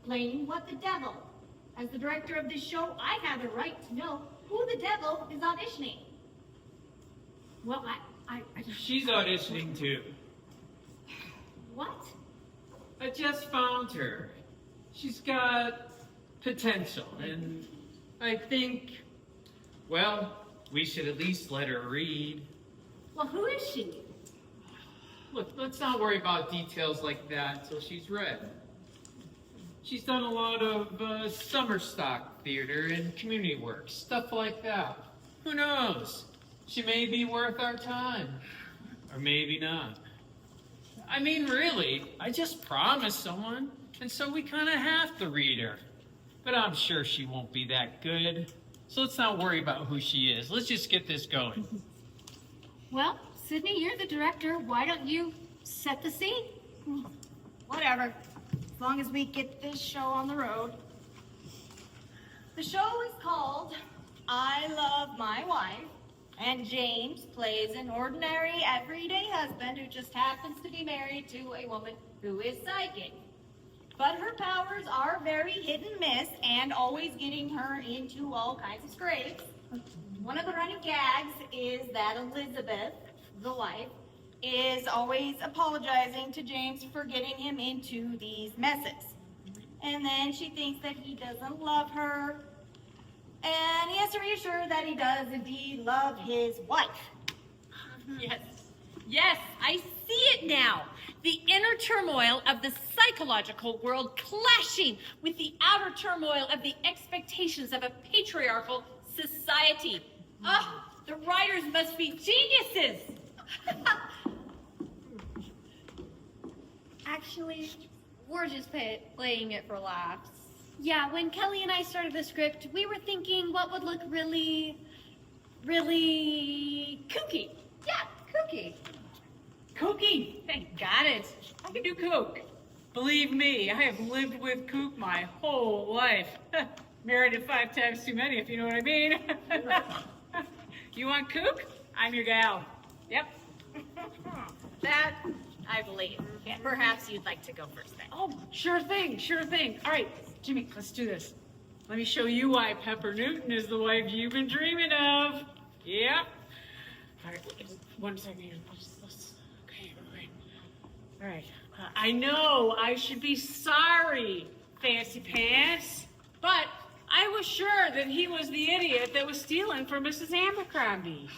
Speaker 10: Playing what the devil. As the director of this show, I have the right to know who the devil is auditioning. Well, I
Speaker 1: She's auditioning too.
Speaker 10: What?
Speaker 1: I just found her. She's got potential, and I think, well, we should at least let her read.
Speaker 10: Well, who is she?
Speaker 1: look, let's not worry about details like that until she's read. She's done a lot of summer stock theater and community work, stuff like that. Who knows? She may be worth our time. Or maybe not. I mean, really, I just promised someone, and so we kind of have to read her. But I'm sure she won't be that good. So let's not worry about who she is. Let's just get this going.
Speaker 10: Well, Sydney, you're the director. Why don't you set the scene?
Speaker 11: Whatever. As long as we get this show on the road. The show is called I Love My Wife, and James plays an ordinary, everyday husband who just happens to be married to a woman who is psychic. But her powers are very hit and miss and always getting her into all kinds of scrapes. One of the running gags is that Elizabeth, the wife, is always apologizing to James for getting him into these messes. And then she thinks that he doesn't love her, and he has to reassure her that he does indeed love his wife.
Speaker 12: Yes. Yes, I see it now. The inner turmoil of the psychological world clashing with the outer turmoil of the expectations of a patriarchal society. Oh, the writers must be geniuses.
Speaker 11: Actually, we're just playing it for laughs. Yeah, when Kelly and I started the script, we were thinking what would look really kooky.
Speaker 12: Yeah, kooky. Kooky. Got it. I can do kook. Believe me, I have lived with kook my whole life. Married it 5 times too many, if you know what I mean. You want kook? I'm your gal. Yep.
Speaker 11: That I believe. Yeah, perhaps you'd like to go first then.
Speaker 12: Oh, sure thing, sure thing. All right, Jimmy, let's do this. Let me show you why Pepper Newton is the wife you've been dreaming of. Yep. All right, 1 second here. Okay, all right. I know I should be sorry, Fancy Pants, but I was sure that he was the idiot that was stealing from Mrs. Abercrombie.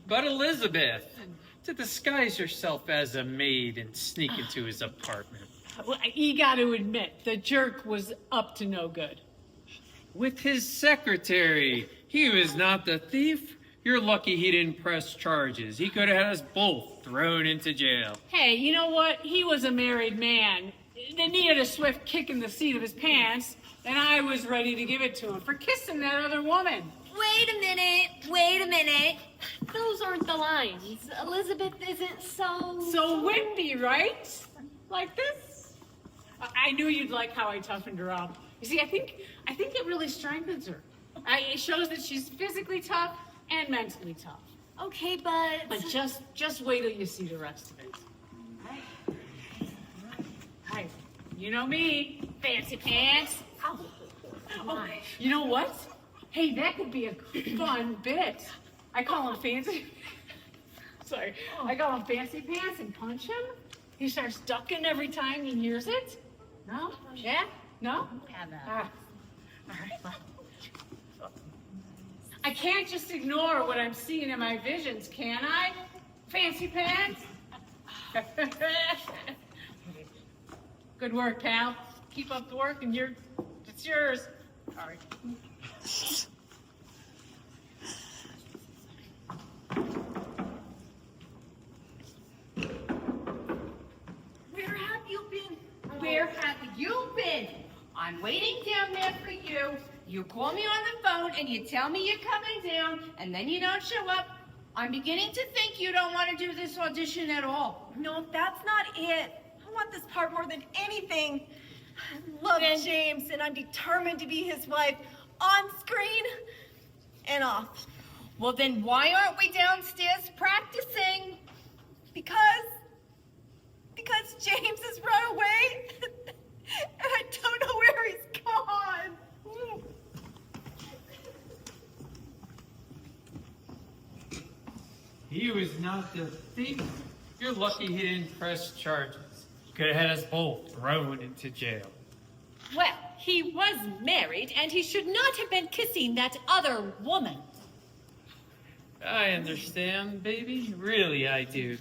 Speaker 1: But Elizabeth, to disguise yourself as a maid and sneak into his apartment.
Speaker 12: Well, you got to admit, the jerk was up to no good.
Speaker 1: With his secretary. He was not the thief. You're lucky he didn't press charges. He could have had us both thrown into jail.
Speaker 12: Hey, you know what? He was a married man that needed a swift kick in the seat of his pants, and I was ready to give it to him for kissing that other woman.
Speaker 11: Wait a minute. Those aren't the lines. Elizabeth isn't so...
Speaker 12: So wimpy, right? Like this? I knew you'd like how I toughened her up. You see, I think it really strengthens her. It shows that she's physically tough and mentally tough.
Speaker 11: Okay, but...
Speaker 12: But just wait till you see the rest of it. Hi. You know me, Fancy Pants. Oh, you know what? Hey, that could be a fun bit. I call him Fancy... Sorry. I call him Fancy Pants and punch him. He starts ducking every time he hears it. No? Yeah? No?
Speaker 11: Have that.
Speaker 12: All right, well. I can't just ignore what I'm seeing in my visions, can I? Fancy Pants? Good work, pal. Keep up the work and it's yours. All right.
Speaker 7: Where have you been? I'm waiting down there for you. You call me on the phone and you tell me you're coming down, and then you don't show up. I'm beginning to think you don't want to do this audition at all.
Speaker 2: No, that's not it. I want this part more than anything. I love James, and I'm determined to be his wife on screen and off.
Speaker 7: Well, then why aren't we downstairs practicing?
Speaker 2: Because James has run away, and I don't know where he's gone.
Speaker 1: He was not the thief. You're lucky he didn't press charges. Could have had us both thrown into jail.
Speaker 12: Well, he was married, and he should not have been kissing that other woman.
Speaker 1: I understand, baby. Really, I do.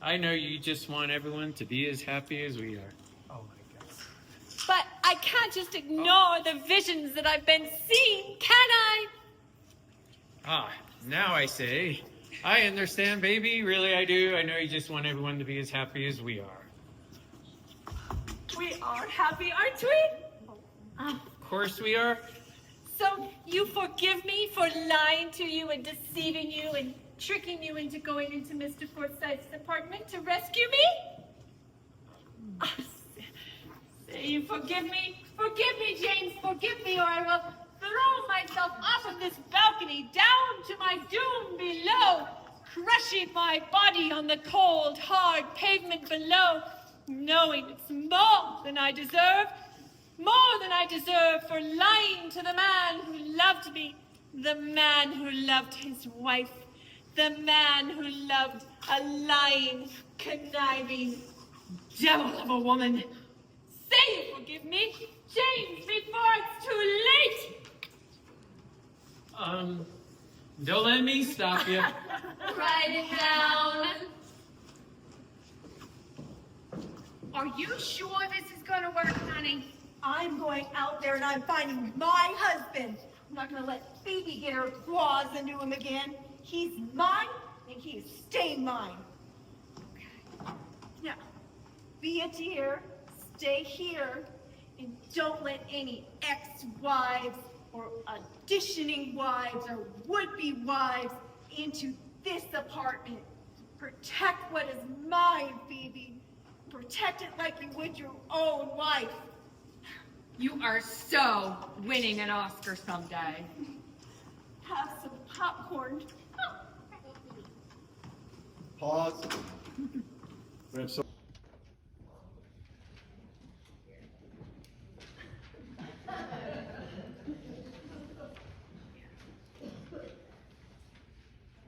Speaker 1: I know you just want everyone to be as happy as we are.
Speaker 6: Oh my God.
Speaker 13: But I can't just ignore the visions that I've been seeing, can I?
Speaker 1: Ah, now I say, I understand, baby. Really, I do. I know you just want everyone to be as happy as we are.
Speaker 13: We are happy, aren't we?
Speaker 1: Of course we are.
Speaker 13: So you forgive me for lying to you and deceiving you and tricking you into going into Mr. Forsythe's apartment to rescue me? Say you forgive me. Forgive me, James. Forgive me, or I will throw myself off of this balcony down to my doom below, crushing my body on the cold, hard pavement below, knowing it's more than I deserve for lying to the man who loved me, the man who loved his wife, the man who loved a lying, conniving devil of a woman. Say you forgive me, James, before it's too late.
Speaker 1: Don't let me stop you.
Speaker 13: Write it down. Are you sure this is gonna work, honey?
Speaker 2: I'm going out there and I'm finding my husband. I'm not going to let Phoebe get her claws into him again. He's mine and he is staying mine. Okay. Now, be a dear, stay here, and don't let any ex-wives or auditioning wives or would-be wives into this apartment. Protect what is mine, Phoebe. Protect it like you would your own wife.
Speaker 7: You are so winning an Oscar someday.
Speaker 2: Have some popcorn.
Speaker 14: Pause. We have so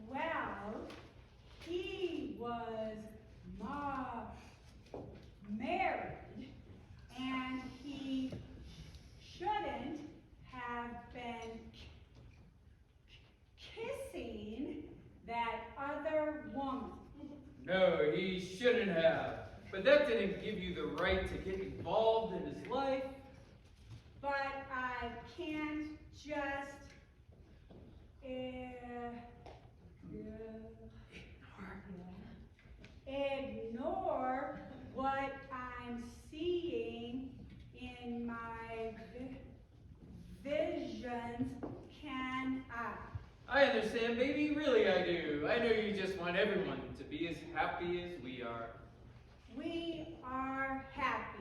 Speaker 12: Well, he was married, and he shouldn't have been kissing that other woman.
Speaker 1: No, he shouldn't have. But that didn't give you the right to get involved in his life.
Speaker 12: But I can't just ignore what I'm seeing in my visions, can I?
Speaker 1: I understand, baby. Really, I do. I know you just want everyone to be as happy as we are.
Speaker 12: We are happy.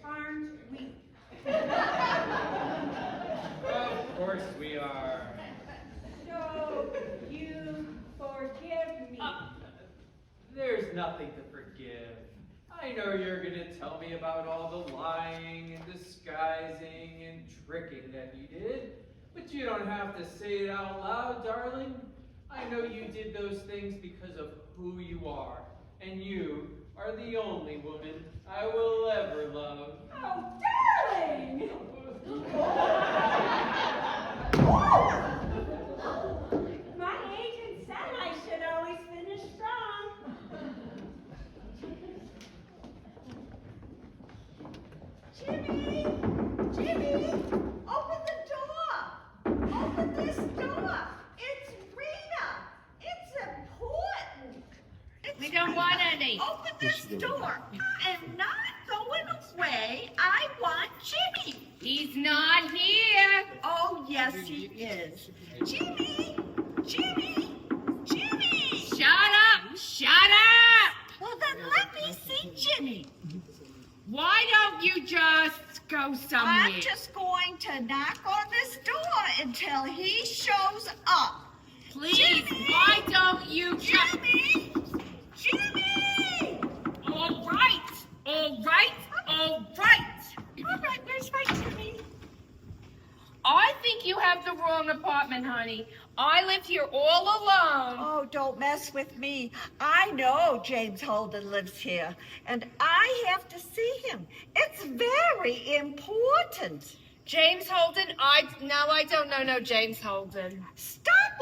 Speaker 12: Aren't we?
Speaker 1: Of course we are.
Speaker 12: So you forgive me.
Speaker 1: There's nothing to forgive. I know you're gonna tell me about all the lying and disguising and tricking that you did, but you don't have to say it out loud, darling. I know you did those things because of who you are, and you are the only woman I will ever love.
Speaker 12: Oh, darling! My agent said I should always finish strong.
Speaker 2: Jimmy! Jimmy! Open the door! Open this door! It's Rita! It's important!
Speaker 7: We don't want any.
Speaker 2: Open this door! I'm not going away. I want Jimmy!
Speaker 7: He's not here.
Speaker 2: Oh, yes, he is. Jimmy! Jimmy! Jimmy!
Speaker 7: Shut up! Shut up!
Speaker 2: Well, then let me see Jimmy.
Speaker 7: Why don't you just go somewhere?
Speaker 2: I'm just going to knock on this door until he shows up.
Speaker 7: Please,
Speaker 2: Jimmy!
Speaker 7: why don't you just...
Speaker 2: Jimmy! Jimmy!
Speaker 7: All right, all right, all right.
Speaker 2: All right, where's my Jimmy?
Speaker 7: I think think you have the wrong apartment, honey. I live here all alone.
Speaker 8: Oh, don't mess with me. I know James Holden lives here, and I have to see him. It's very important.
Speaker 7: James Holden? No, I don't know no James Holden.
Speaker 8: Stop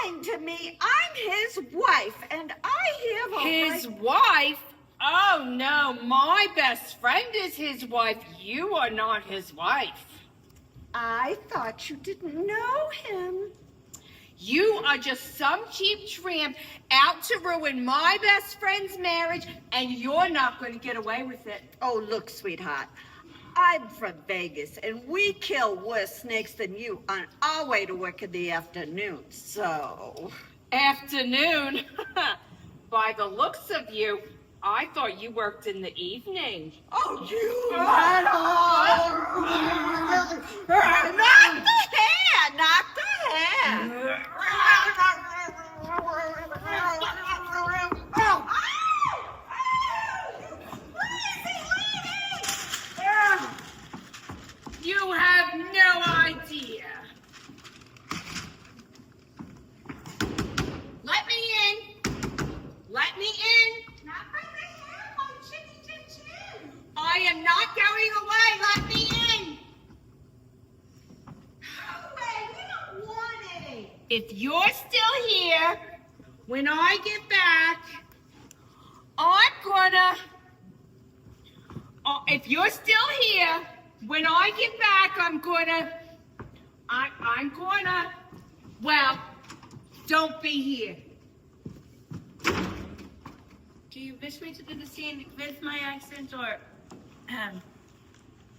Speaker 8: lying to me. I'm his wife, and I have a
Speaker 7: His
Speaker 8: right...
Speaker 7: wife? Oh, no, my best friend is his wife. You are not his wife.
Speaker 8: I thought you didn't know him.
Speaker 7: You are just some cheap tramp out to ruin my best friend's marriage, and you're not going to get away with it.
Speaker 8: Oh, look, sweetheart. I'm from Vegas, and we kill worse snakes than you on our way to work in the afternoon, so...
Speaker 7: Afternoon? By the looks of you, I thought you worked in the evening.
Speaker 8: Oh, you had Not the hair, not the hair.
Speaker 7: You have no idea. Let me in. Let me in.
Speaker 8: Not by the hair, my chinny chin.
Speaker 7: I am not going away. Let me in.
Speaker 8: We don't want any.
Speaker 7: If you're still here, when I get back, I'm gonna... if you're still here, when I get back, I'm gonna... Well, don't be here.
Speaker 3: Do you wish me to do the scene with my accent or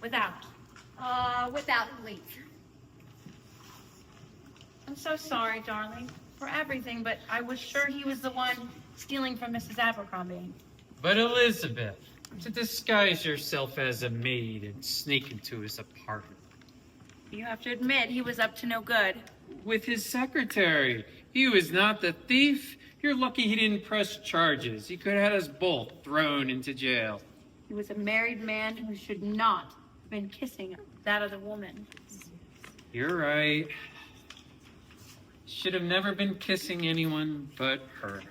Speaker 3: without?
Speaker 10: Without, please.
Speaker 3: I'm so sorry, darling, for everything, but I was sure he was the one stealing from Mrs. Abercrombie.
Speaker 1: But Elizabeth, to disguise yourself as a maid and sneak into his apartment.
Speaker 3: You have to admit he was up to no good.
Speaker 1: With his secretary. He was not the thief. You're lucky he didn't press charges. He could have had us both thrown into jail.
Speaker 3: He was a married man who should not have been kissing that other woman.
Speaker 1: You're right. Should have never been kissing anyone but her.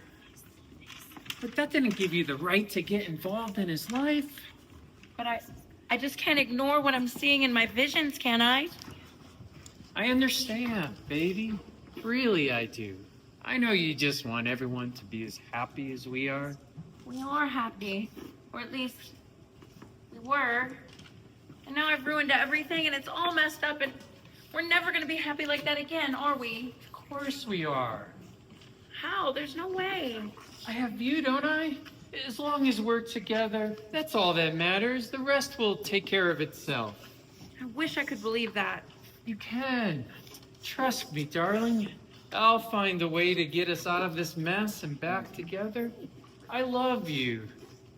Speaker 1: But that didn't give you the right to get involved in his life.
Speaker 3: But I just can't ignore what I'm seeing in my visions, can I?
Speaker 1: I understand, baby. Really, I do. I know you just want everyone to be as happy as we are.
Speaker 3: We are happy. Or at least we were. And now I've ruined everything and it's all messed up and we're never going to be happy like that again, are we?
Speaker 1: Of course we are.
Speaker 3: How? There's no way.
Speaker 1: I have you, don't I? As long as we're together, that's all that matters. The rest will take care of itself.
Speaker 3: I wish I could believe that.
Speaker 1: You can. Trust me, darling. I'll find a way to get us out of this mess and back together. I love you.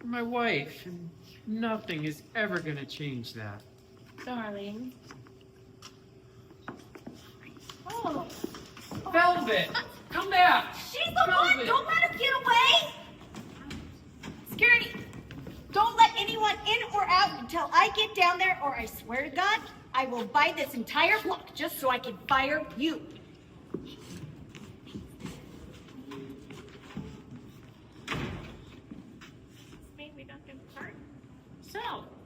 Speaker 1: You're my wife, and nothing is ever gonna change that.
Speaker 3: Darling.
Speaker 1: Oh, Velvet! Come back!
Speaker 11: She's the one! Don't let her get away! Security, don't let anyone in or out until I get down there, or I swear to God, I will buy this entire block just so I can fire you.
Speaker 12: Maybe we don't get the part. So,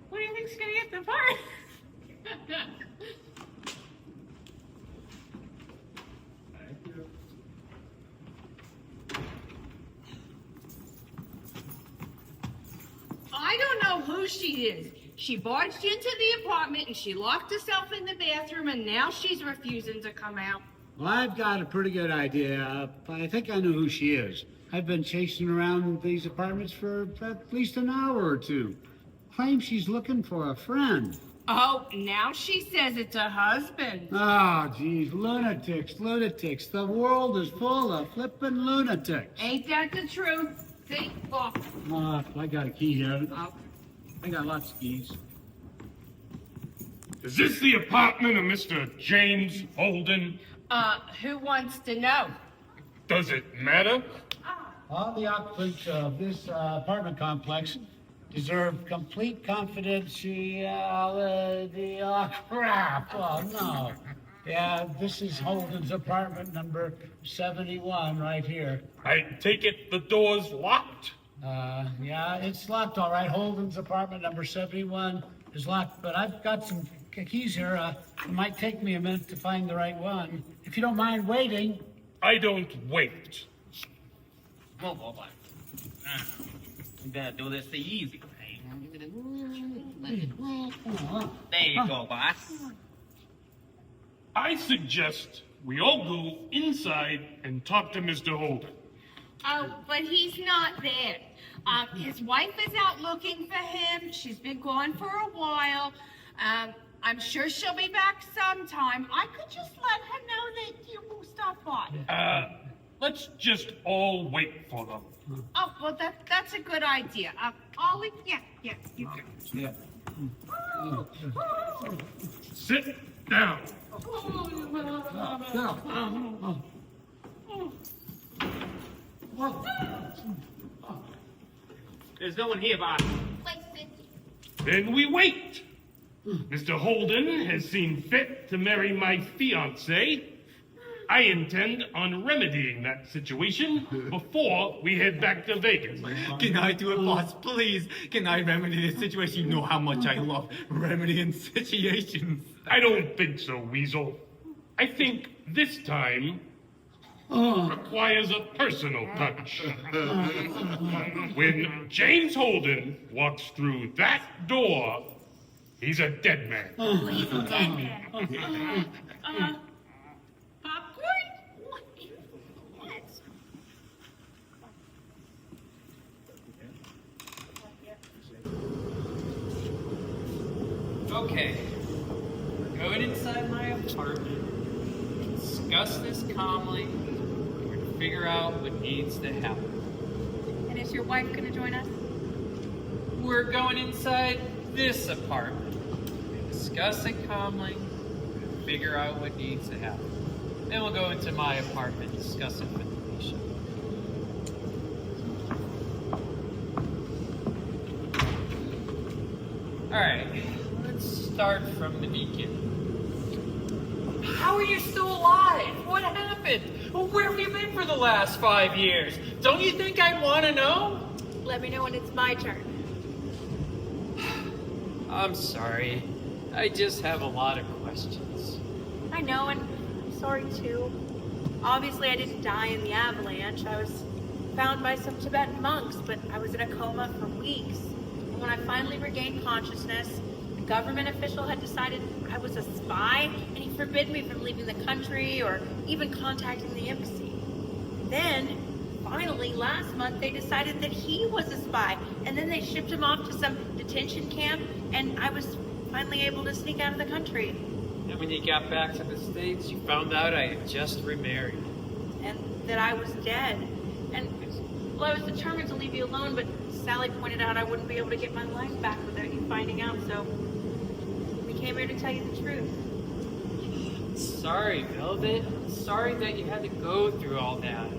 Speaker 12: what do you think's gonna get the part?
Speaker 7: I don't know who she is. She barged into the apartment and she locked herself in the bathroom and now she's refusing to come out.
Speaker 6: Well, I've got a pretty good idea. I think I know who she is. I've been chasing around these apartments for at least an hour or two. Claims she's looking for a friend.
Speaker 7: Oh, now she says it's a husband.
Speaker 6: Oh, geez, lunatics, lunatics. The world is full of flippin' lunatics.
Speaker 7: Ain't that the truth? See? Oh.
Speaker 6: I got a key here. I got lots of keys.
Speaker 15: Is this the apartment of Mr. James Holden?
Speaker 7: Who wants to know?
Speaker 15: Does it matter?
Speaker 6: All the occupants of this apartment complex deserve complete confidentiality. Oh, crap. Oh, no. Yeah, this is Holden's apartment number 71 right here.
Speaker 15: I take it the door's locked?
Speaker 6: Yeah, it's locked all right. Holden's apartment number 71 is locked, but I've got some keys here. It might take me a minute to find the right one. If you don't mind waiting.
Speaker 15: I don't wait.
Speaker 5: Whoa, whoa, whoa. You gotta do this the easy way. There you go, boss.
Speaker 15: I suggest we all go inside and talk to Mr. Holden.
Speaker 7: Oh, but he's not there. His wife is out looking for him. She's been gone for a while. I'm sure she'll be back sometime. I could just let her know that you will stop by.
Speaker 15: Let's just all wait for them.
Speaker 7: Oh, well, that's a good idea. Ollie, yeah, you go.
Speaker 6: Yeah.
Speaker 15: Sit down.
Speaker 5: There's no one here, boss.
Speaker 15: Then we wait. Mr. Holden has seen fit to marry my fiancée. I intend on remedying that situation before we head back to Vegas.
Speaker 16: Can I do it, boss? Please. Can I remedy this situation? You know how much I love remedying situations.
Speaker 15: I don't think so, Weasel. I think this time requires a personal touch. When James Holden walks through that door, he's a dead man.
Speaker 7: He's a dead man.
Speaker 1: Okay, we're going inside my apartment, discuss this calmly, we're to figure out what needs to happen.
Speaker 3: And is your wife gonna join us?
Speaker 1: We're going inside this apartment, discuss it calmly, figure out what needs to happen. Then we'll go into my apartment, discuss it with Alicia. Alright, let's start from the beginning. How are you still alive? What happened? Where have you been for the last 5 years? Don't you think I'd want to know?
Speaker 3: Let me know when it's my turn.
Speaker 1: I'm sorry. I just have a lot of questions.
Speaker 3: I know, and I'm sorry too. Obviously, I didn't die in the avalanche. I was found by some Tibetan monks, but I was in a coma for weeks. And when I finally regained consciousness, a government official had decided I was a spy, and he forbid me from leaving the country or even contacting the embassy. Then, finally, last month, they decided that he was a spy, and then they shipped him off to some detention camp, and I was finally able to sneak out of the country.
Speaker 1: And when you got back to the States, you found out I had just remarried.
Speaker 3: And that I was dead. And, well, I was determined to leave you alone, but Sally pointed out I wouldn't be able to get my life back without you finding out, so we came here to tell you the truth.
Speaker 1: Sorry, Velvet. Sorry that you had to go through all that.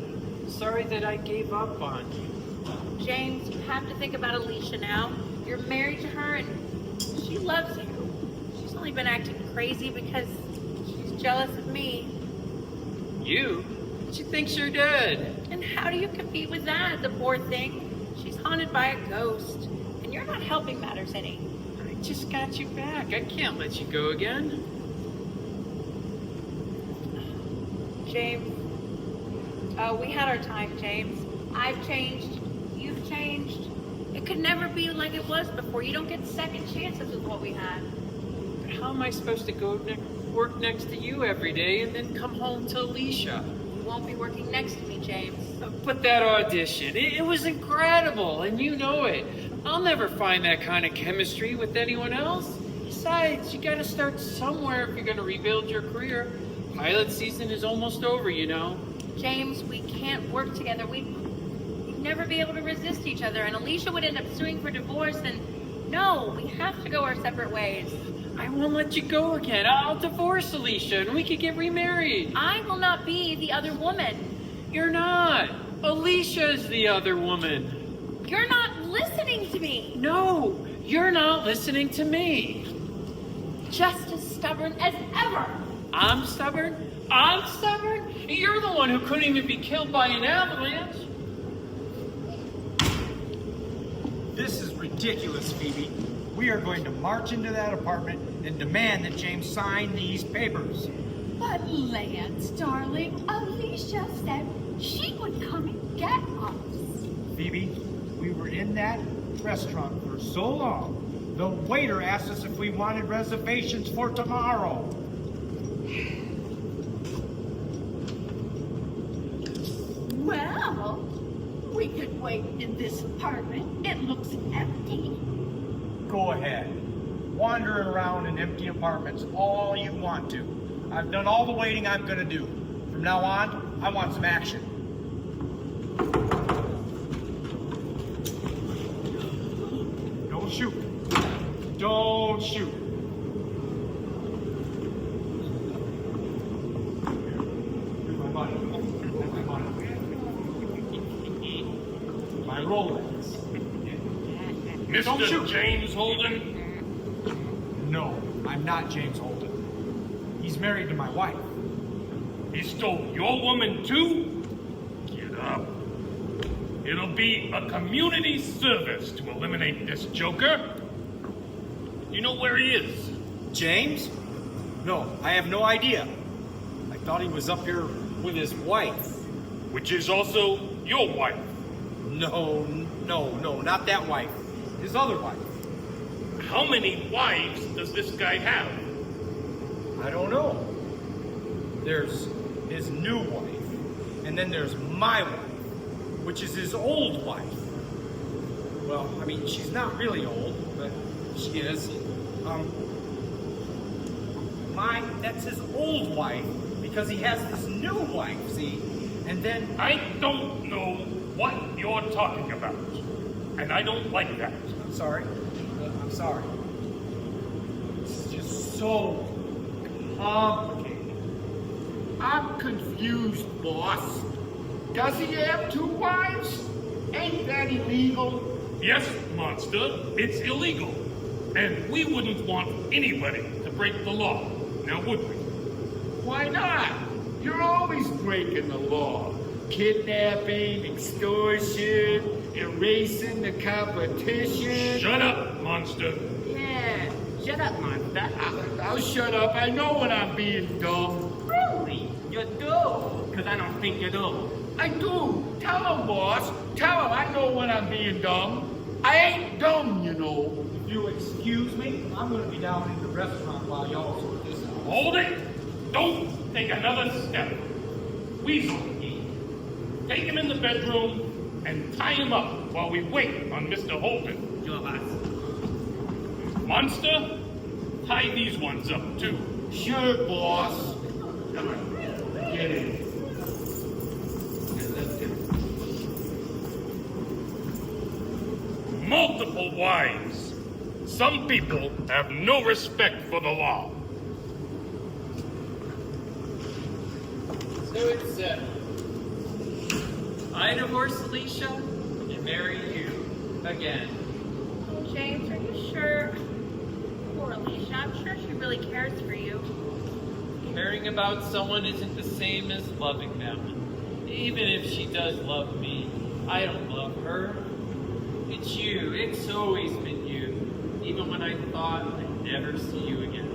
Speaker 1: Sorry that I gave up on you.
Speaker 3: James, you have to think about Alicia now. You're married to her, and she loves you. She's only been acting crazy because she's jealous of me.
Speaker 1: You? She thinks you're dead.
Speaker 3: And how do you compete with that, the poor thing? She's haunted by a ghost, and you're not helping matters any.
Speaker 1: I just got you back. I can't let you go again.
Speaker 3: James, we had our time, James. I've changed. You've changed. It could never be like it was before. You don't get second chances with what we had.
Speaker 1: But how am I supposed to go work next to you every day and then come home to Alicia?
Speaker 3: You won't be working next to me, James.
Speaker 1: But that audition, it was incredible, and you know it. I'll never find that kind of chemistry with anyone else. Besides, you gotta start somewhere if you're gonna rebuild your career. Pilot season is almost over, you know.
Speaker 3: James, we can't work together. We'd never be able to resist each other, and Alicia would end up suing for divorce, and no, we have to go our separate ways.
Speaker 1: I won't let you go again. I'll divorce Alicia, and we could get remarried.
Speaker 3: I will not be the other woman.
Speaker 1: You're not. Alicia's the other woman.
Speaker 3: You're not listening to me.
Speaker 1: No, you're not listening to me.
Speaker 3: Just as stubborn as ever.
Speaker 1: I'm stubborn? I'm stubborn? You're the one who couldn't even be killed by an avalanche.
Speaker 9: This is ridiculous, Phoebe. We are going to march into that apartment and demand that James sign these papers.
Speaker 8: But Lance, darling, Alicia said she would come and get us.
Speaker 9: Phoebe, we were in that restaurant for so long. The waiter asked us if we wanted reservations for tomorrow.
Speaker 8: Well, we could wait in this apartment. It looks empty.
Speaker 9: Go ahead. Wander around in empty apartments all you want to. I've done all the waiting I'm gonna do. From now on, I want some action. Don't shoot. Don't shoot. Here's my money. Here's my money. My Rolex. Don't
Speaker 15: Mr.
Speaker 9: shoot.
Speaker 15: James Holden?
Speaker 9: No, I'm not James Holden. He's married to my wife.
Speaker 15: He stole your woman too? Get up. It'll be a community service to eliminate this joker. You know where he is?
Speaker 9: James? No, I have no idea. I thought he was up here with his wife.
Speaker 15: Which is also your wife.
Speaker 9: No, not that wife. His other wife.
Speaker 15: How many wives does this guy have?
Speaker 9: I don't know. There's his new wife, and then there's my wife, which is his old wife. Well, I mean, she's not really old, but she is. That's his old wife, because he has this new wife, see? And then...
Speaker 15: I don't know what you're talking about, and I don't like that.
Speaker 9: I'm sorry. I'm sorry. This is just so complicated.
Speaker 6: I'm confused, boss. Does he have two wives? Ain't that illegal?
Speaker 15: Yes, monster, it's illegal. And we wouldn't want anybody to break the law, now would we?
Speaker 6: Why not? You're always breaking the law. Kidnapping, extortion, erasing the competition.
Speaker 15: Shut up, monster.
Speaker 6: Yeah, shut up, monster. I'll shut up. I know when I'm being dumb.
Speaker 17: Really? You do? Because I don't think you do.
Speaker 6: I do. Tell him, boss. Tell him I know when I'm being dumb. I ain't dumb, you know.
Speaker 9: If you excuse me, I'm going to be down in the restaurant while y'all sort this out.
Speaker 15: Hold it! Don't take another step. Weasel, take him in the bedroom and tie him up while we wait on Mr. Holden.
Speaker 17: Your boss.
Speaker 15: Monster, tie these ones up too.
Speaker 6: Sure, boss.
Speaker 15: Come on, get in. Multiple wives. Some people have no respect for the law.
Speaker 1: So it's I divorce Alicia and marry you again.
Speaker 3: Oh, James, are you sure? Poor Alicia, I'm sure she really cares for you.
Speaker 1: Caring about someone isn't the same as loving them. Even if she does love me, I don't love her. It's you. It's always been you. Even when I thought I'd never see you again.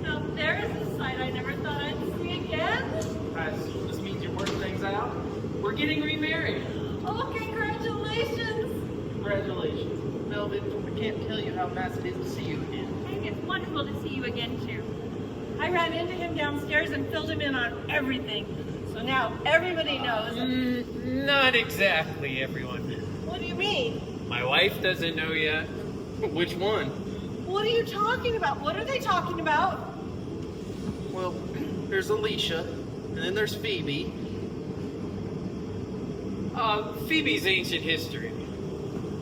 Speaker 3: Now, there is a side I never thought I'd see again.
Speaker 1: So this means you're working things out? We're getting remarried.
Speaker 3: Oh, congratulations!
Speaker 1: Congratulations. Melvin, I can't tell you how nice it is to see you again.
Speaker 3: Hey, it's wonderful to see you again, too. I ran into him downstairs and filled him in on everything. So now everybody knows.
Speaker 1: Not exactly, everyone.
Speaker 3: What do you mean?
Speaker 1: My wife doesn't know yet. Which one?
Speaker 3: What are you talking about? What are they talking about?
Speaker 5: Well, there's Alicia, and then there's Phoebe.
Speaker 1: Phoebe's ancient history.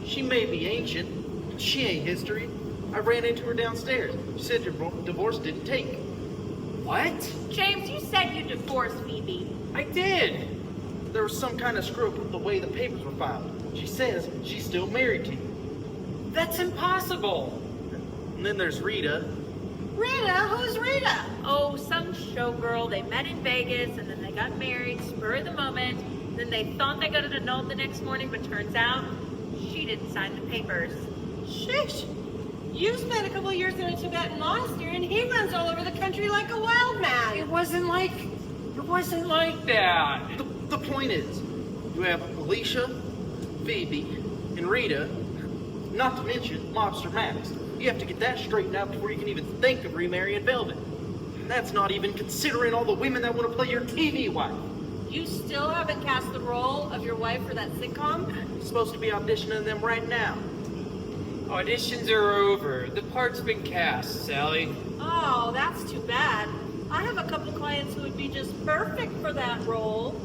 Speaker 5: She may be ancient, but she ain't history. I ran into her downstairs. She said your divorce didn't take.
Speaker 1: What?
Speaker 3: James, you said you divorced Phoebe.
Speaker 5: I did. There was some kind of screw up with the way the papers were filed. She says she's still married to you.
Speaker 1: That's impossible.
Speaker 5: And then there's Rita.
Speaker 11: Rita? Who's Rita?
Speaker 3: Oh, some showgirl. They met in Vegas and then they got married, spur of the moment. Then they thought they got it annulled the next morning, but turns out she didn't sign the papers.
Speaker 4: Sheesh. You spent a couple years in a Tibetan monastery and he runs all over the country like a wild man.
Speaker 1: It wasn't like that.
Speaker 5: The point is, you have Alicia, Phoebe, and Rita, not to mention Lobster Max. You have to get that straightened out before you can even think of remarrying Velvet. And that's not even considering all the women that want to play your TV wife.
Speaker 4: You still haven't cast the role of your wife for that sitcom?
Speaker 5: You're supposed to be auditioning them right now.
Speaker 1: Auditions are over. The part's been cast, Sally.
Speaker 4: Oh, that's too bad. I have a couple clients who would be just perfect for that role.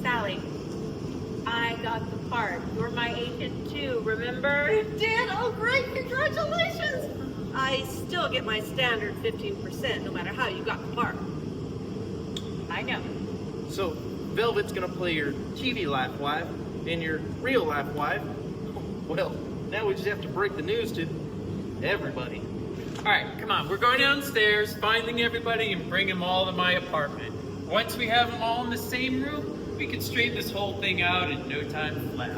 Speaker 3: Sally, I got the part. You're my agent too, remember?
Speaker 4: You did? Oh, great. Congratulations. I still get my standard 15% no matter how you got the part.
Speaker 3: I know.
Speaker 5: So, Velvet's gonna play your TV life wife and your real life wife. Well, now we just have to break the news to everybody.
Speaker 1: All right, come on. We're going downstairs, finding everybody, and bring them all to my apartment. Once we have them all in the same room, we can straighten this whole thing out in no time flat.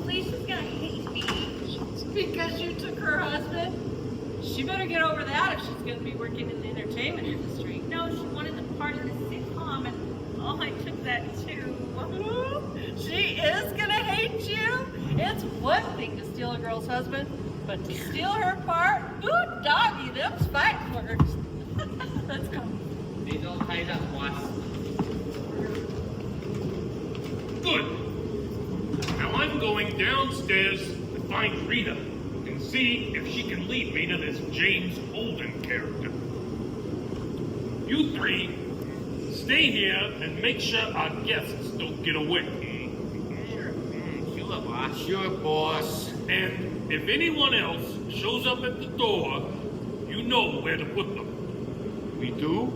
Speaker 3: Alicia's gonna hate me.
Speaker 4: It's because you took her husband? She better get over that if she's going to be working in the entertainment industry.
Speaker 3: No, she wanted the part of the sitcom, and oh, I took that too.
Speaker 4: She is going to hate you? It's one thing to steal a girl's husband, but to steal her part? Ooh, doggy, them's fighting words. Let's go.
Speaker 17: They don't hide up, boss.
Speaker 15: Good. Now I'm going downstairs to find Rita and see if she can lead me to this James Holden character. You three, stay here and make sure our guests don't get away.
Speaker 17: Sure, boss.
Speaker 6: Sure, boss.
Speaker 15: And if anyone else shows up at the door, you know where to put them.
Speaker 6: We do?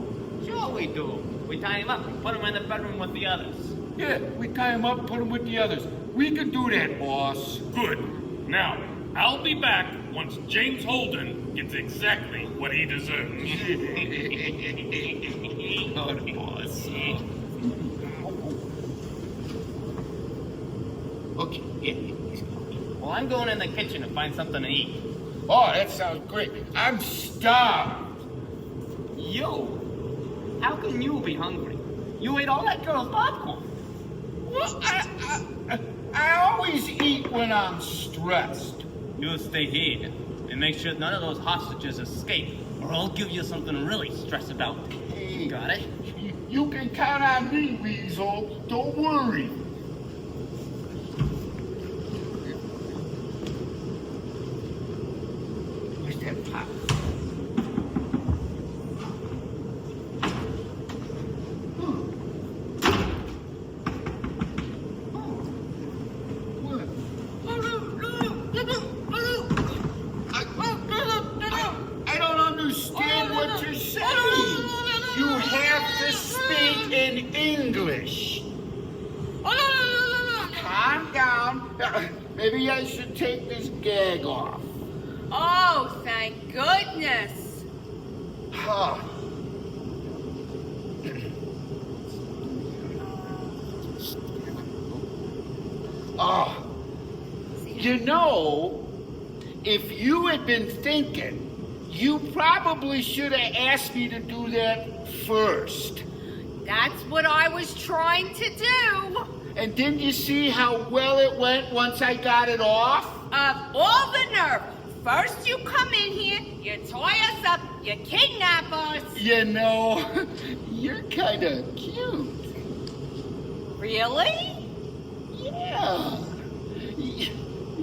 Speaker 17: Sure we do. We tie him up and put him in the bedroom with the others.
Speaker 6: Yeah, we tie him up, put him with the others. We can do that, boss.
Speaker 15: Good. Now, I'll be back once James Holden gets exactly what he deserves.
Speaker 6: Oh, the boss. Okay, yeah.
Speaker 17: Well, I'm going in the kitchen to find something to eat.
Speaker 6: Oh, that sounds great. I'm starved.
Speaker 17: Yo, how can you be hungry? You ate all that girl's popcorn.
Speaker 6: Well, I always eat when I'm stressed.
Speaker 17: You stay here and make sure none of those hostages escape, or I'll give you something to really stress about.
Speaker 6: Hey,
Speaker 17: got it?
Speaker 6: You can count on me, Weasel. Don't worry. Where's that pop? I don't understand what you're saying. You have to speak in English. Calm down. Maybe I should take this gag off.
Speaker 7: Oh, thank goodness.
Speaker 6: Huh. Oh, you know, if you had been thinking, you probably should have asked me to do that first.
Speaker 7: That's what I was trying to do.
Speaker 6: And didn't you see how well it went once I got it off?
Speaker 7: All the nerve. First you come in here, you tie us up, you kidnap us.
Speaker 6: You know, you're kind of cute.
Speaker 7: Really?
Speaker 6: Yeah.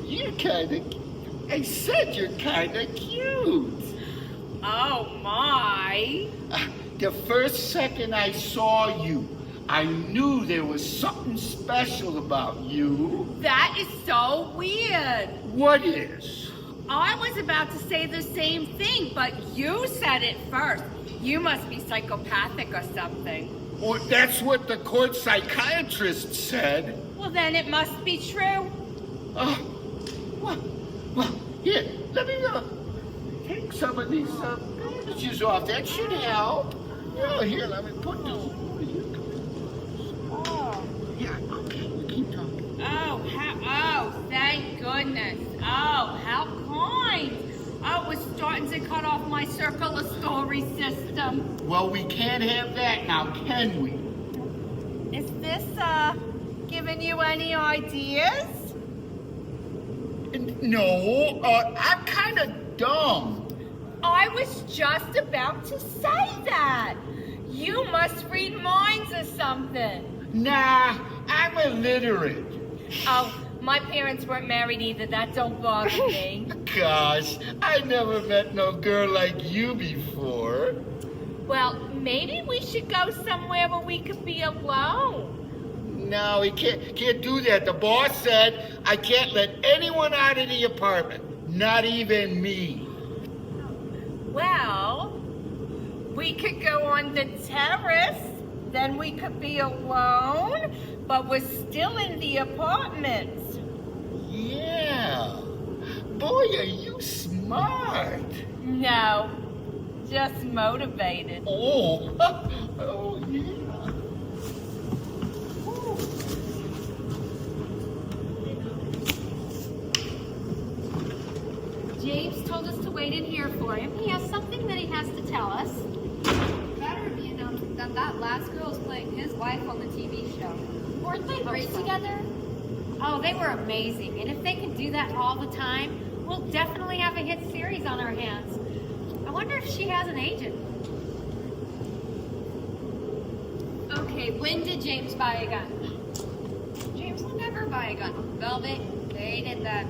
Speaker 6: You're kind of... I said you're kind of cute.
Speaker 7: Oh, my.
Speaker 6: The first second I saw you, I knew there was something special about you.
Speaker 7: That is so weird.
Speaker 6: What is?
Speaker 7: I was about to say the same thing, but you said it first. You must be psychopathic or something.
Speaker 6: Well, that's what the court psychiatrist said.
Speaker 7: Well, then it must be true.
Speaker 6: Well, here, let me take some of these bandages off. That should help. Oh, here, let me put this over you.
Speaker 7: Oh.
Speaker 6: Yeah, okay, you keep talking.
Speaker 7: Oh, thank goodness. Oh, how kind. I was starting to cut off my circular story system.
Speaker 6: Well, we can't have that now, can we?
Speaker 7: Is this, giving you any ideas?
Speaker 6: No, I'm kind of dumb.
Speaker 7: I was just about to say that. You must read minds or something.
Speaker 6: Nah, I'm illiterate.
Speaker 7: Oh, my parents weren't married either. That don't bother me.
Speaker 6: Gosh, I never met no girl like you before.
Speaker 7: Well, maybe we should go somewhere where we could be alone.
Speaker 6: No, we can't do that. The boss said I can't let anyone out of the apartment, not even me.
Speaker 7: Well, we could go on the terrace. Then we could be alone, but we're still in the apartment.
Speaker 6: Yeah. Boy, are you smart.
Speaker 7: No, just motivated.
Speaker 6: Oh, oh yeah.
Speaker 10: James told us to wait in here for him. He has something that he has to tell us. Better be announced that last girl is playing his wife on the TV show. Weren't they great together? Oh, they were amazing. And if they can do that all the time, we'll definitely have a hit series on our hands. I wonder if she has an agent. Okay, when did James buy a gun? James will never buy a gun. Velvet, they did that.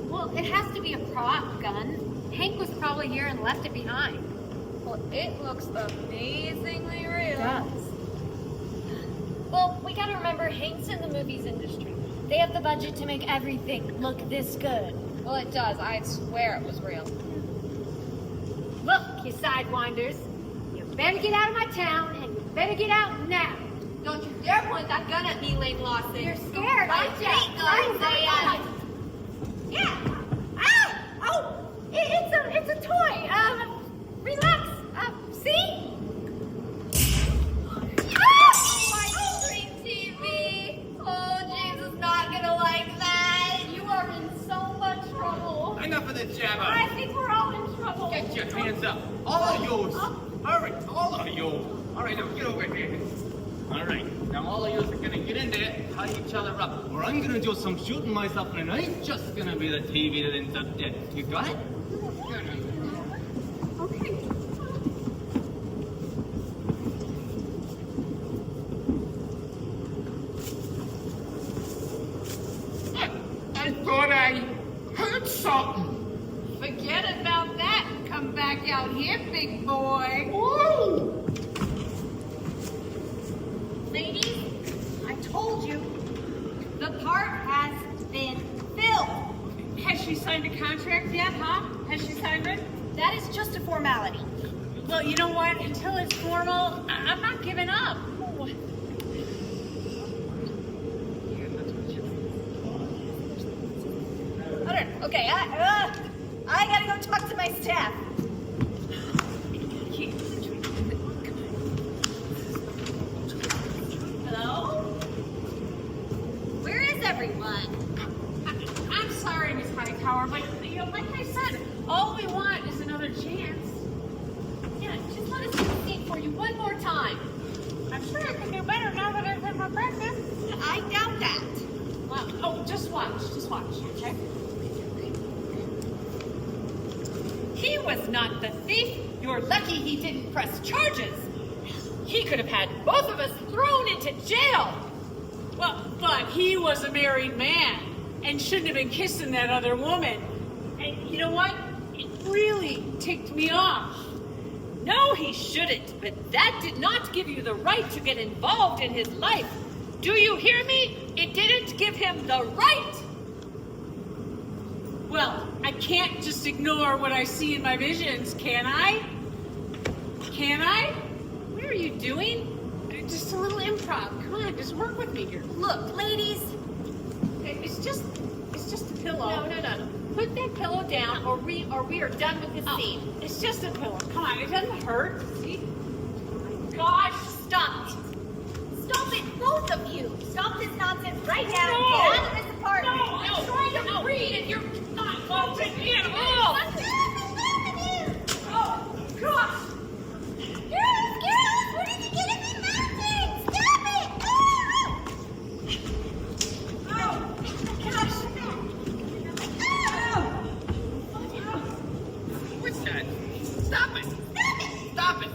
Speaker 10: Well, it has to be a prop gun. Hank was probably here and left it behind. Well, it looks amazingly real. It does. Well, we gotta remember Hank's in the movies industry. They have the budget to make everything look this good. Well, it does. I'd swear it was real. Look, you sidewinders. You better get out of my town, and you better get out now. Don't you dare point that gun at me, Lane Lawson. You're scared, aren't you? Yeah. Ah! Oh! It's a toy. Relax. See? Ah! My screen TV. Oh, James is not gonna like that. You are in so much trouble.
Speaker 17: Enough of this jabber.
Speaker 10: I think we're all in trouble.
Speaker 17: Get your hands up. All of yours. Hurry, all of you. All right, now get over here. All right, now all of you are gonna get in there, tie each other up, or I'm gonna do some shooting myself, and it ain't just gonna be the TV that ends up dead. You got it?
Speaker 10: Okay.
Speaker 6: I thought I heard something.
Speaker 7: Forget about that and come back out here, big boy.
Speaker 6: Whoa!
Speaker 11: Ladies, I told you, the part has been filled.
Speaker 12: Has she signed a contract yet, huh? Has she signed it?
Speaker 11: That is just a formality.
Speaker 12: Well, you know what? Until it's formal, I'm not giving up.
Speaker 11: Okay, I gotta go talk to my staff. Hello? Where is everyone?
Speaker 12: I'm sorry, Miss Hightower, but like I said, all we want is another chance.
Speaker 10: Yeah, just let us succeed for you one more time.
Speaker 12: I'm sure I can do better now that I've had my practice.
Speaker 11: I doubt that.
Speaker 12: Well, oh, just watch, okay?
Speaker 7: He was not the thief. You're lucky he didn't press charges. He could have had both of us thrown into jail.
Speaker 12: Well, but he was a married man and shouldn't have been kissing that other woman. And you know what? It really ticked me off.
Speaker 7: No, he shouldn't, but that did not give you the right to get involved in his life. Do you hear me? It didn't give him the right.
Speaker 12: Well, I can't just ignore what I see in my visions, can I? Can I?
Speaker 7: What are you doing?
Speaker 12: Just a little improv. Come on, just work with me here.
Speaker 11: Look, ladies.
Speaker 12: It's just a pillow.
Speaker 10: No.
Speaker 13: Put that pillow down, or we are done with this scene.
Speaker 12: It's just a pillow. Come on, it doesn't hurt. See?
Speaker 13: Gosh, stop it!
Speaker 11: Stop it, both of you! Stop this nonsense right now!
Speaker 13: No.
Speaker 11: Get out of this apartment!
Speaker 13: No, I'm trying to read and you're not focusing at all! Oh, gosh!
Speaker 11: Girls, what did you get in the mountains? Stop it!
Speaker 17: What's that? Stop it! Stop it!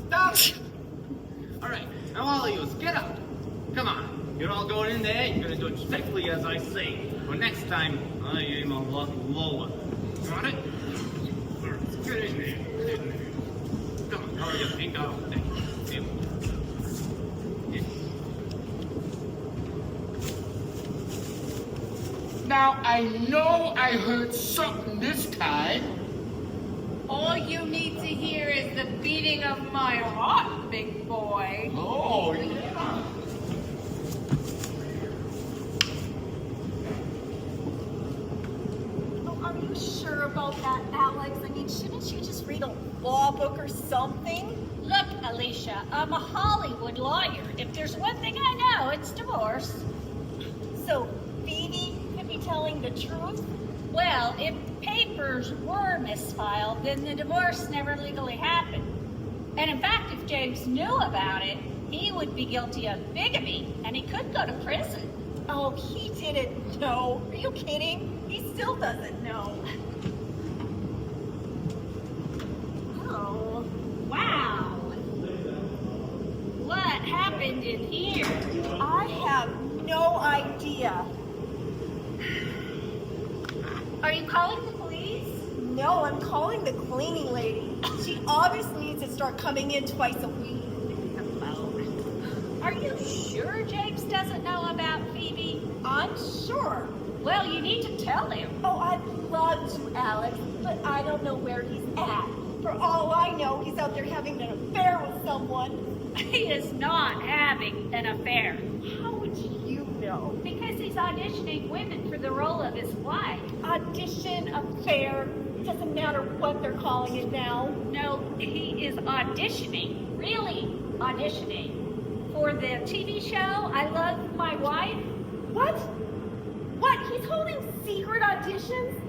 Speaker 17: Stop it! All right, now all of you, get up. Come on, you're all going in there. You're gonna do exactly as I say. But next time, I aim a lot lower. Got it? Get in there. Get in there. Come on, hurry up. Ain't got all day.
Speaker 6: Now, I know I heard something this time.
Speaker 7: All you need to hear is the beating of my heart, big boy.
Speaker 6: Oh, yeah.
Speaker 2: Oh, are you sure about that, Alex? I mean, shouldn't you just read a law book or something?
Speaker 10: Look, Alicia, I'm a Hollywood lawyer. If there's one thing I know, it's divorce.
Speaker 2: So, Phoebe could be telling the truth?
Speaker 10: Well, if papers were misfiled, then the divorce never legally happened. And in fact, if James knew about it, he would be guilty of bigamy, and he could go to prison.
Speaker 2: Oh, he didn't know. Are you kidding? He still doesn't know.
Speaker 10: Oh, wow. What happened in here?
Speaker 2: I have no idea.
Speaker 10: Are you calling the police?
Speaker 2: No, I'm calling the cleaning lady. She obviously needs to start coming in twice a week.
Speaker 10: Are you sure James doesn't know about Phoebe?
Speaker 2: I'm sure.
Speaker 10: Well, you need to tell him.
Speaker 2: Oh, I'd love to, Alex, but I don't know where he's at. For all I know, he's out there having an affair with someone.
Speaker 10: He is not having an affair.
Speaker 2: How would you know?
Speaker 10: Because he's auditioning women for the role of his wife.
Speaker 2: Audition, affair, doesn't matter what they're calling it now.
Speaker 10: No, he is auditioning, really auditioning. For the TV show, I Love My Wife.
Speaker 2: What? What? He's holding secret auditions?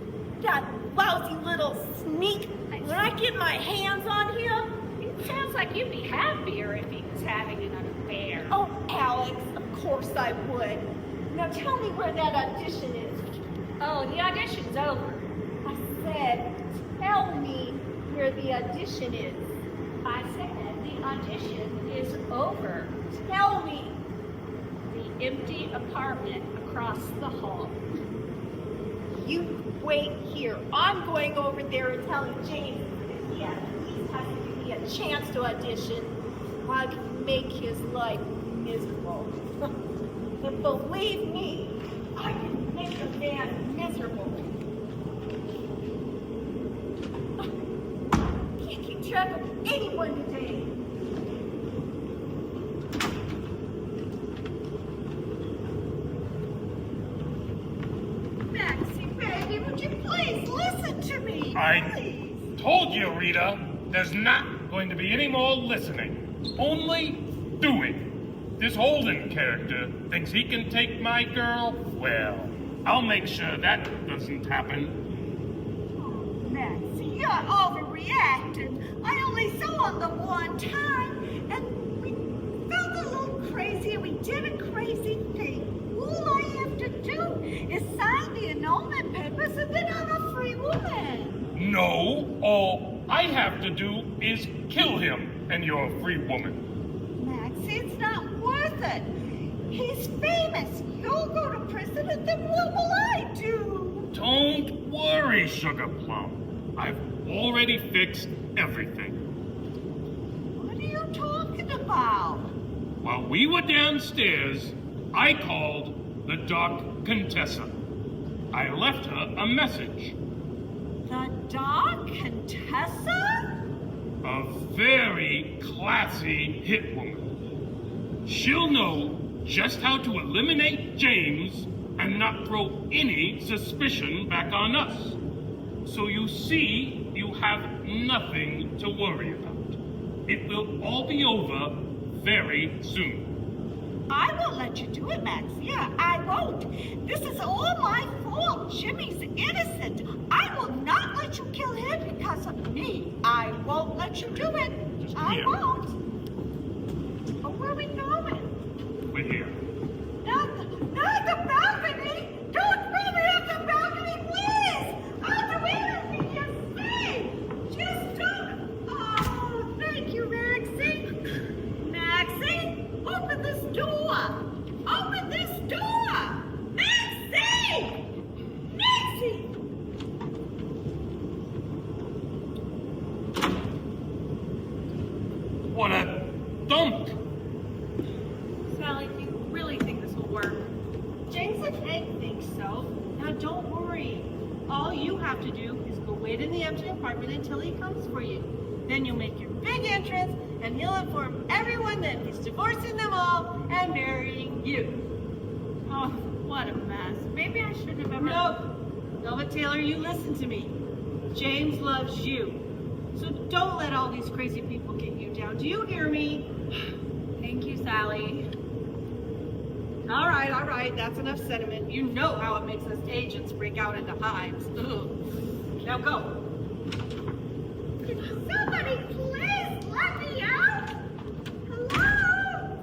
Speaker 2: That lousy little sneak. When I get my hands on him?
Speaker 10: It sounds like you'd be happier if he was having an affair.
Speaker 2: Oh, Alex, of course I would. Now tell me where that audition is.
Speaker 10: Oh, the audition's over.
Speaker 2: I said, tell me where the audition is.
Speaker 10: I said the audition is over.
Speaker 2: Tell me.
Speaker 10: The empty apartment across the hall.
Speaker 2: You wait here. I'm going over there and telling James if he at least has to give me a chance to audition. I can make his life miserable. But believe me, I can make a man miserable. Can't keep track of anyone today. Maxie, baby, would you please listen to me?
Speaker 15: I told you, Rita, there's not going to be any more listening. Only doing. This Holden character thinks he can take my girl? Well, I'll make sure that doesn't happen.
Speaker 8: Maxie, you're overreacting. I only saw him the one time, and we felt a little crazy, and we did a crazy thing. All I have to do is sign the annulment papers, and then I'm a free woman.
Speaker 15: No, all I have to do is kill him, and you're a free woman.
Speaker 8: Maxie, it's not worth it. He's famous. You'll go to prison, and then what will I do?
Speaker 15: Don't worry, Sugar Plum. I've already fixed everything.
Speaker 8: What are you talking about?
Speaker 15: While we were downstairs, I called the Dark Contessa. I left her a message.
Speaker 8: The Dark Contessa?
Speaker 15: A very classy hit woman. She'll know just how to eliminate James and not throw any suspicion back on us. So you see, you have nothing to worry about. It will all be over very soon.
Speaker 8: I won't let you do it, Max. Yeah, I won't. This is all my fault. Jimmy's innocent. I will not let you kill him because of me. I won't let you do it. I
Speaker 15: here.
Speaker 8: won't. Oh, where are we going?
Speaker 15: We're here.
Speaker 8: Not the balcony! Don't throw me off the balcony, please! I'll do anything you say! Just don't! Oh, thank you, Maxie! Maxie, open this door! Open this door! Maxie! Maxie!
Speaker 15: What a dump!
Speaker 11: Sally, do you really think this will work?
Speaker 4: James and Hank think so. Now don't worry. All you have to do is go wait in the empty apartment until he comes for you. Then you'll make your big entrance and he'll inform everyone that he's divorcing them all and marrying you.
Speaker 11: Oh, what a mess. Maybe I shouldn't have ever...
Speaker 4: No, Velvet Taylor, you listen to me. James loves you. So don't let all these crazy people get you down. Do you hear me?
Speaker 11: Thank you, Sally.
Speaker 4: All right, that's enough sentiment. You know how it makes us agents break out into hives. Ugh. Now go.
Speaker 8: Somebody please let me out! Hello?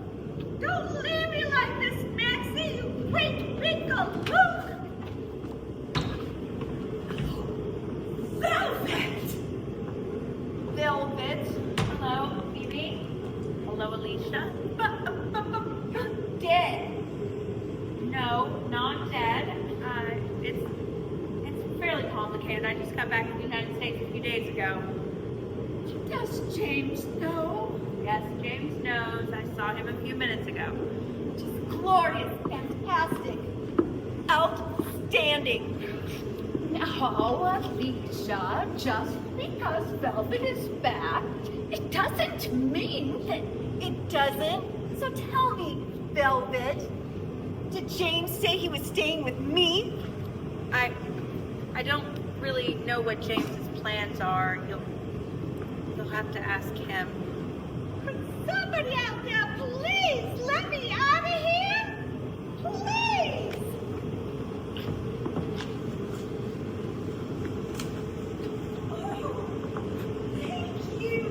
Speaker 8: Don't leave me like this, Maxie, you great big galoot! Velvet!
Speaker 3: Velvet. Hello, Phoebe. Hello, Alicia.
Speaker 8: Dead.
Speaker 3: No, not dead. It's fairly complicated. I just got back from the United States a few days ago.
Speaker 8: Does James know?
Speaker 3: Yes, James knows. I saw him a few minutes ago.
Speaker 8: Just glorious, fantastic, outstanding. Now, Alicia, just because Velvet is back, it doesn't mean that it doesn't. So tell me, Velvet, did James say he was staying with me?
Speaker 3: I don't really know what James's plans are. You'll have to ask him.
Speaker 8: Somebody out there, please let me out of here! Please! Oh, thank you.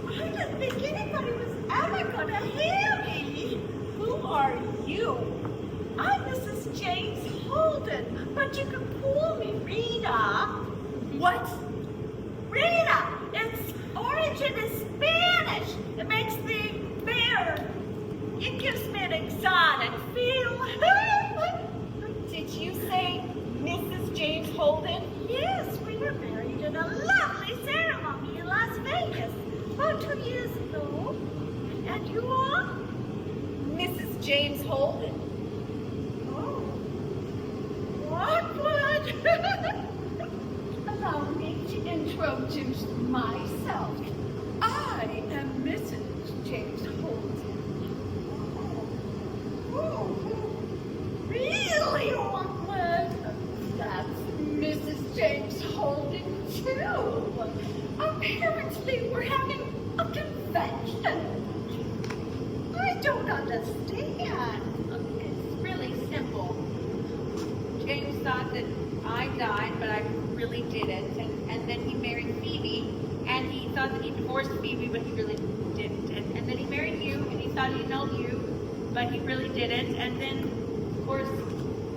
Speaker 8: I didn't think anybody was ever gonna hear me. Who are you? I'm Mrs. James Holden, but you can call me Rita. What? Rita! Its origin is Spanish. It makes the bear. It gives me an exotic feel. Did you say Mrs. James Holden? Yes, we were married in a lovely ceremony in Las Vegas about 2 years ago. And you are? Mrs. James Holden. Oh. Awkward. Allow me to introduce myself. I am Mrs. James Holden. Oh, really awkward. That's Mrs. James Holden, too. Apparently, we're having a convention. I don't understand.
Speaker 3: It's really simple. James thought that I died, but I really didn't. And then he married Phoebe, and he thought that he divorced Phoebe, but he really didn't. And then he married you, and he thought he annulled you, but he really didn't. And then, of course,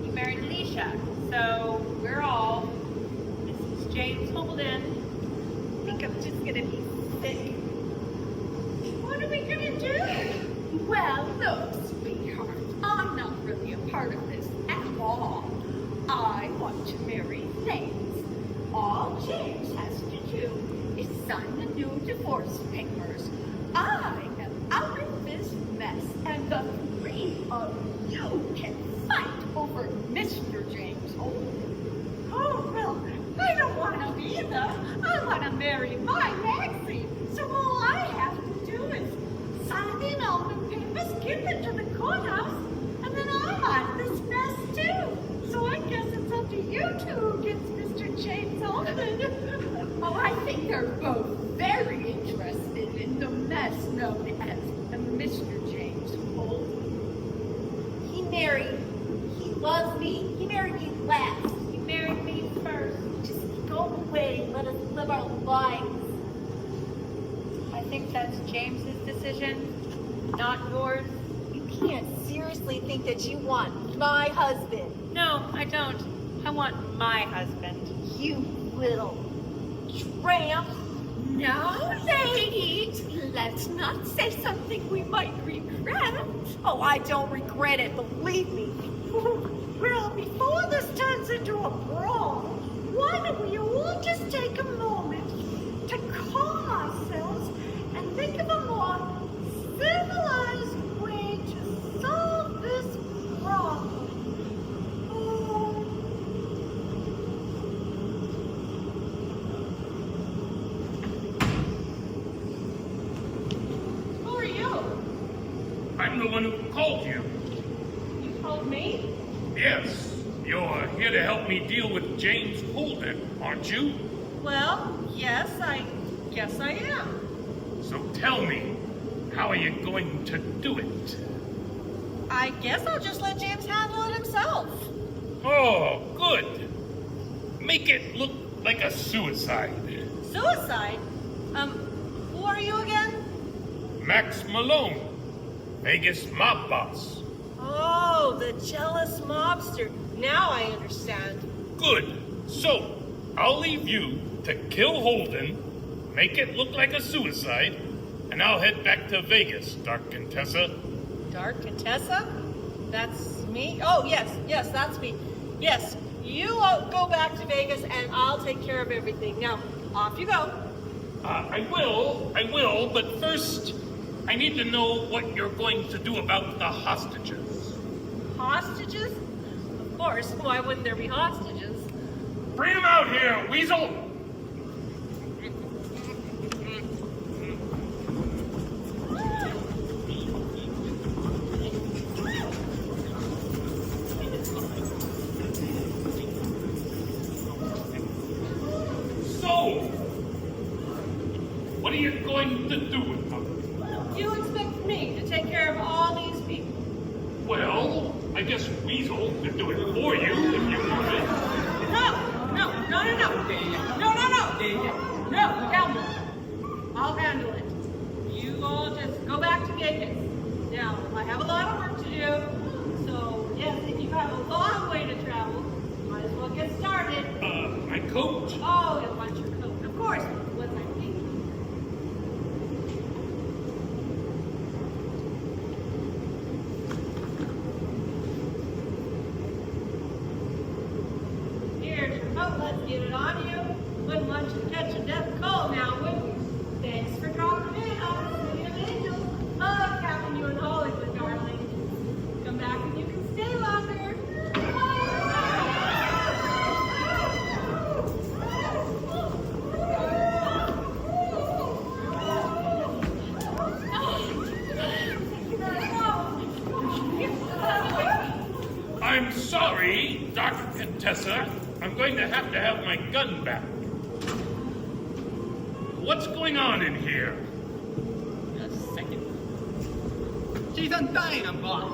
Speaker 3: he married Alicia. So we're all Mrs. James Holden.
Speaker 8: I think I'm just gonna be sick. What are we gonna do? Well, look, sweetheart, I'm not really a part of this at all. I want to marry James. All James has to do is sign the new divorce papers. I am out of this mess, and the three of you can fight over Mr. James Holden. Oh, well, I don't want to either. I want to marry my Maxie. So all I have to do is sign the annulment papers, give them to the courthouse, and then I'm out of this mess too. So you two against Mr. James Holden?
Speaker 7: Oh, I think they're both very interested in the mess known as Mr. James Holden.
Speaker 11: He loves me. He married me last. He married me first. Just go away and let us live our lives.
Speaker 10: I think that's James's decision, not yours.
Speaker 11: You can't seriously think that you want my husband.
Speaker 10: No, I don't. I want my husband.
Speaker 11: You little tramp.
Speaker 8: Now, ladies, let's not say something we might regret.
Speaker 11: Oh, I don't regret it, believe me.
Speaker 8: Well, before this turns into a brawl, why don't we all just take a moment to calm ourselves and think of a more civilized way to solve this problem?
Speaker 4: Who are you?
Speaker 15: I'm the one who called you.
Speaker 4: You called me?
Speaker 15: Yes, you're here to help me deal with James Holden, aren't you?
Speaker 4: Well, yes, I guess I am.
Speaker 15: So tell me, how are you going to do it?
Speaker 4: I guess I'll just let James handle it himself.
Speaker 15: Oh, good. Make it look like a suicide.
Speaker 4: Suicide? Who are you again?
Speaker 15: Max Malone, Vegas mob boss.
Speaker 4: Oh, the jealous mobster. Now I understand.
Speaker 15: Good. So, I'll leave you to kill Holden, make it look like a suicide, and I'll head back to Vegas, Dark Contessa.
Speaker 4: Dark Contessa? That's me? Oh, yes, that's me. Yes, you go back to Vegas and I'll take care of everything. Now, off you go.
Speaker 15: I will, but first, I need to know what you're going to do about the hostages.
Speaker 4: Hostages? Of course, why wouldn't there be hostages?
Speaker 15: Bring them out here, Weasel! So, what are you going to do with them?
Speaker 4: You expect me to take care of all these people?
Speaker 15: Well, I guess Weasel could do it for you if you wanted.
Speaker 4: No, I'll handle it. You all just go back to Vegas. Now, I have a lot of work to do, so yes, if you have a long way to travel, might as well get started.
Speaker 15: My coat?
Speaker 4: Oh, you'll want your coat. Of course, what's my pink? Here's your coat, let's get it on you. Wouldn't want you to catch a death cold now, would you? Thanks for dropping in. I'll see you later. Love having you in Hollywood, darling. Come back and you can stay longer.
Speaker 15: I'm sorry, Dr. Contessa. I'm going to have my gun back. What's going on in here?
Speaker 17: Just a second. She's undying, boss.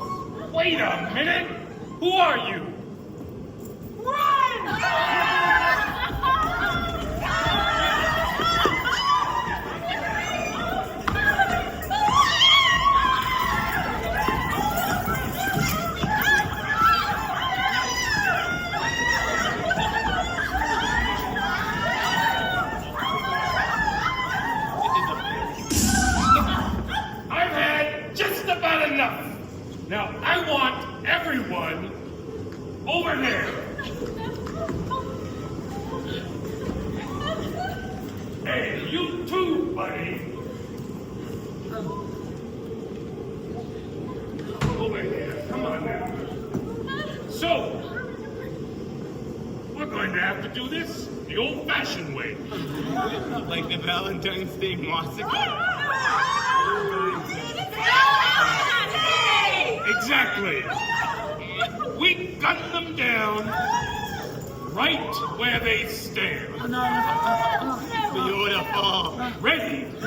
Speaker 15: Wait a minute! Who are you? I've had just about enough. Now, I want everyone over here. Hey, you too, buddy. Over here. Come on now. So, we're going to have to do this the old-fashioned way.
Speaker 17: Like the Valentine's Day massacre.
Speaker 15: Exactly. We gun them down, right where they stand.
Speaker 17: Beautiful.
Speaker 15: Ready?
Speaker 4: Good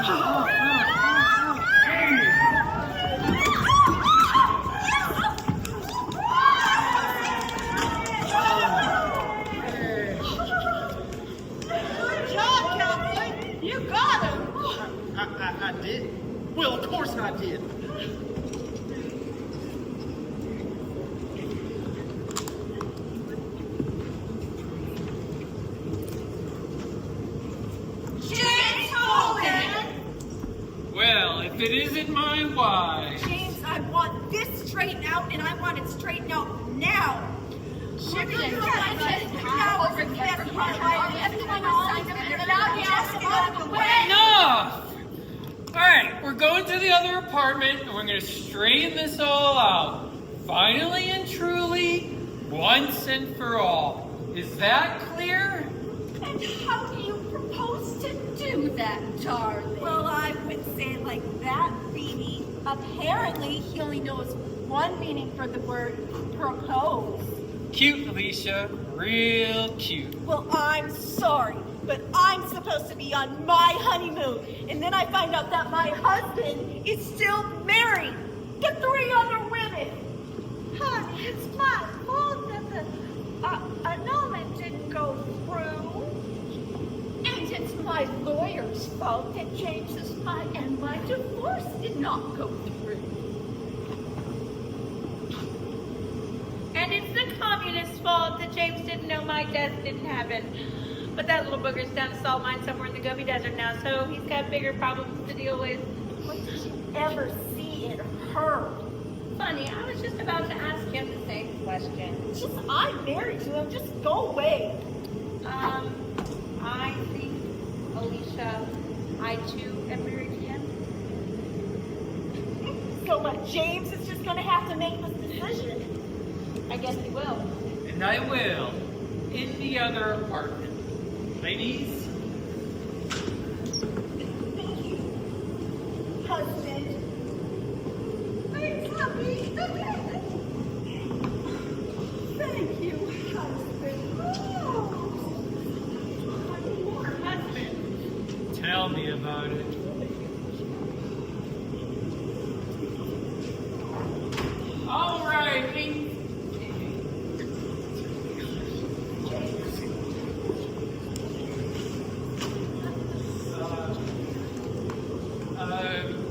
Speaker 4: job, cowboy. You got him.
Speaker 5: I did. Well, of course I did.
Speaker 11: James Holden!
Speaker 1: Well, if it isn't my wife.
Speaker 11: James, I want this straightened out, and I want it straightened out now.
Speaker 1: Enough! Alright, we're going to the other apartment and we're going to straighten this all out. Finally and truly, once and for all. Is that clear?
Speaker 11: And how do you propose to do that, darling? Well, I would say it like that, Phoebe. Apparently, he only knows one meaning for the word propose.
Speaker 1: Cute, Alicia. Real cute.
Speaker 11: Well, I'm sorry, but I'm supposed to be on my honeymoon, and then I find out that my husband is still married to 3 other women. Honey, it's my fault that the annulment didn't go through. And it's my lawyer's fault that James's and my divorce did not go through.
Speaker 3: And it's the communist's fault that James didn't know my death didn't happen. But that little booger's down a salt mine somewhere in the Gobi Desert now, so he's got bigger problems to deal with.
Speaker 11: What did you ever see in her?
Speaker 3: Funny, I was just about to ask him the same question.
Speaker 11: Just, I'm married to him. Just go away.
Speaker 3: I think, Alicia, I too am married to him.
Speaker 11: So what, James is just gonna have to make this decision?
Speaker 3: I guess he will.
Speaker 1: And I will. In the other apartment. Ladies?
Speaker 11: Thank you, husband. Thanks, hubby. Thank you, husband.
Speaker 1: Tell me about it. All right.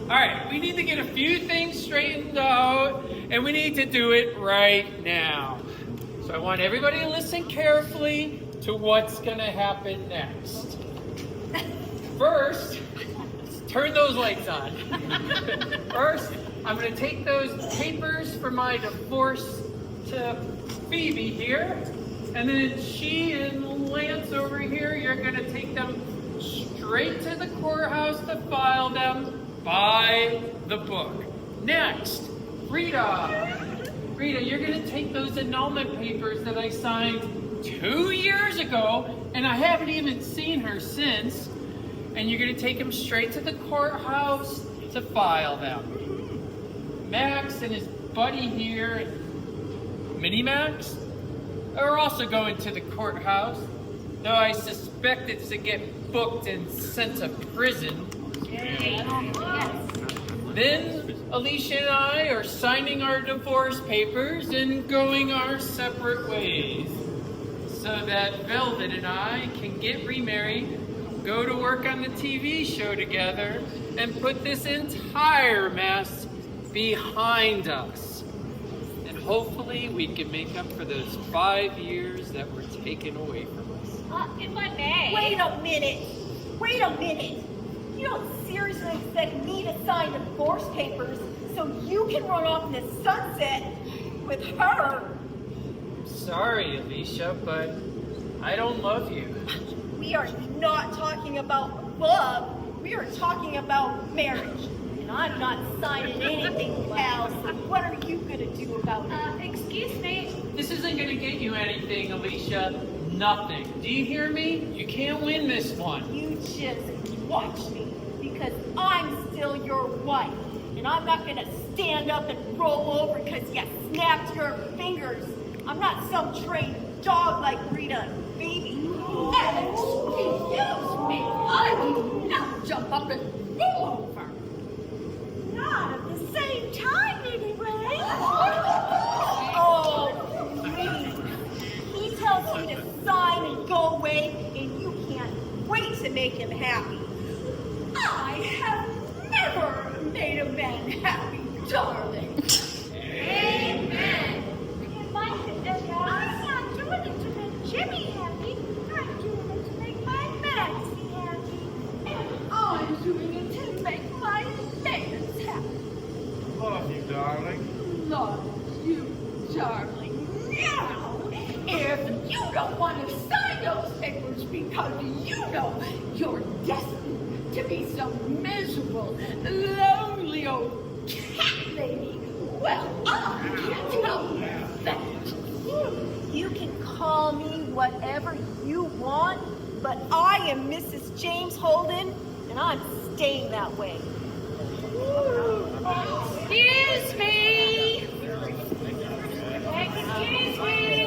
Speaker 1: All right, we need to get a few things straightened out, and we need to do it right now. So I want everybody to listen carefully to what's going to happen next. First, turn those lights on. First, I'm going to take those papers for my divorce to Phoebe here, and then she and Lance over here, you're going to take them straight to the courthouse to file them by the book. Next, Rita, you're going to take those annulment papers that I signed 2 years ago, and I haven't even seen her since, and you're going to take them straight to the courthouse to file them. Max and his buddy here, Mini Max, are also going to the courthouse, though I suspect it's to get booked and sent to prison. Then Alicia and I are signing our divorce papers and going our separate ways, so that Velvet and I can get remarried, go to work on the TV show together, and put this entire mess behind us. And hopefully we can make up for those 5 years that were taken away from us.
Speaker 11: If I may. Wait a minute. You don't seriously expect me to sign divorce papers so you can run off in the sunset with her?
Speaker 1: Sorry, Alicia, but I don't love you.
Speaker 11: We are not talking about love. We are talking about marriage. And I'm not signing anything, pal, so what are you going to do about it?
Speaker 10: Excuse me.
Speaker 1: This isn't going to get you anything, Alicia. Nothing. Do you hear me? You can't win this one.
Speaker 11: You just watch me, because I'm still your wife. And I'm not going to stand up and roll over because you snapped your fingers. I'm not some trained dog like Rita and Phoebe. And excuse me, I will not jump up and roll over. Not at the same time, anyway. Oh, please. He tells you to sign and go away, and you can't wait to make him happy. I have never made a man happy, darling. Amen. I'm not doing it to make Jimmy happy. I'm doing it to make my Maxie happy. And I'm doing it to make my Lance happy.
Speaker 15: Love you, darling.
Speaker 11: Love you, darling. Now, if you don't want to sign those papers because you know you're destined to be some miserable, lonely old cat lady, well, I can't tell you that. You can call me whatever you want, but I am Mrs. James Holden, and I'm staying that way.
Speaker 10: Excuse me! Excuse me!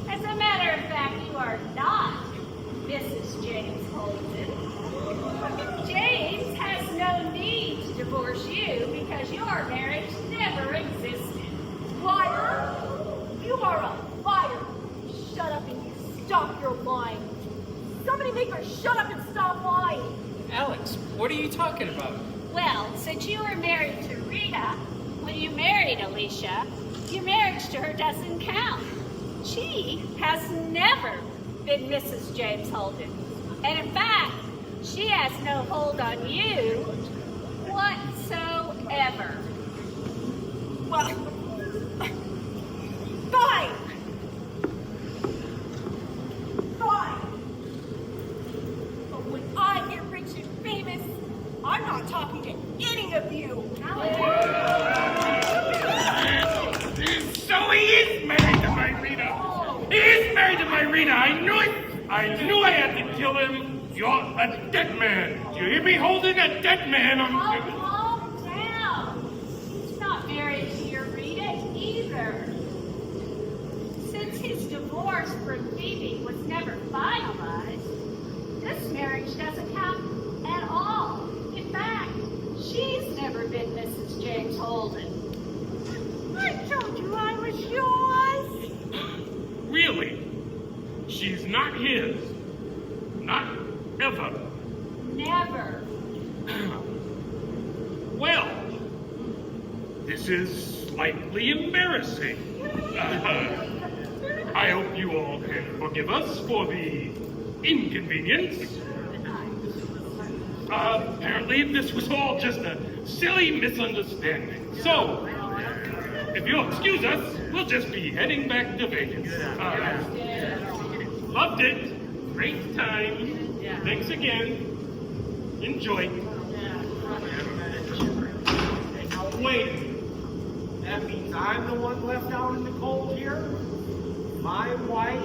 Speaker 10: As a matter of fact, you are not Mrs. James Holden. James has no need to divorce you because your marriage never existed.
Speaker 11: Liar! You are a liar! Shut up and you stop your lying. Somebody make her shut up and stop lying.
Speaker 1: Alex, what are you talking about?
Speaker 10: Well, since you were married to Rita, when you married Alicia, your marriage to her doesn't count. She has never been Mrs. James Holden. And in fact, she has no hold on you whatsoever.
Speaker 11: Well, fine. Fine. But when I get rich and famous, I'm not talking to any of you.
Speaker 15: So he is married to my Rita. He is married to my Rita. I knew it. I knew I had to kill him. You're a dead man. Do you hear me, Holden? A dead man.
Speaker 10: Calm down. He's not married to your Rita either. Since his divorce from Phoebe was never finalized, this marriage doesn't count at all. In fact, she's never been Mrs. James Holden.
Speaker 11: I told you I was yours.
Speaker 15: Really? She's not his. Not ever.
Speaker 10: Never.
Speaker 15: Well, this is slightly embarrassing. I hope you all can forgive us for the inconvenience. Apparently this was all just a silly misunderstanding. So, if you'll excuse us, we'll just be heading back to Vegas. Loved it. Great time. Thanks again. Enjoy.
Speaker 9: Wait, that means I'm the one left out in the cold here? My wife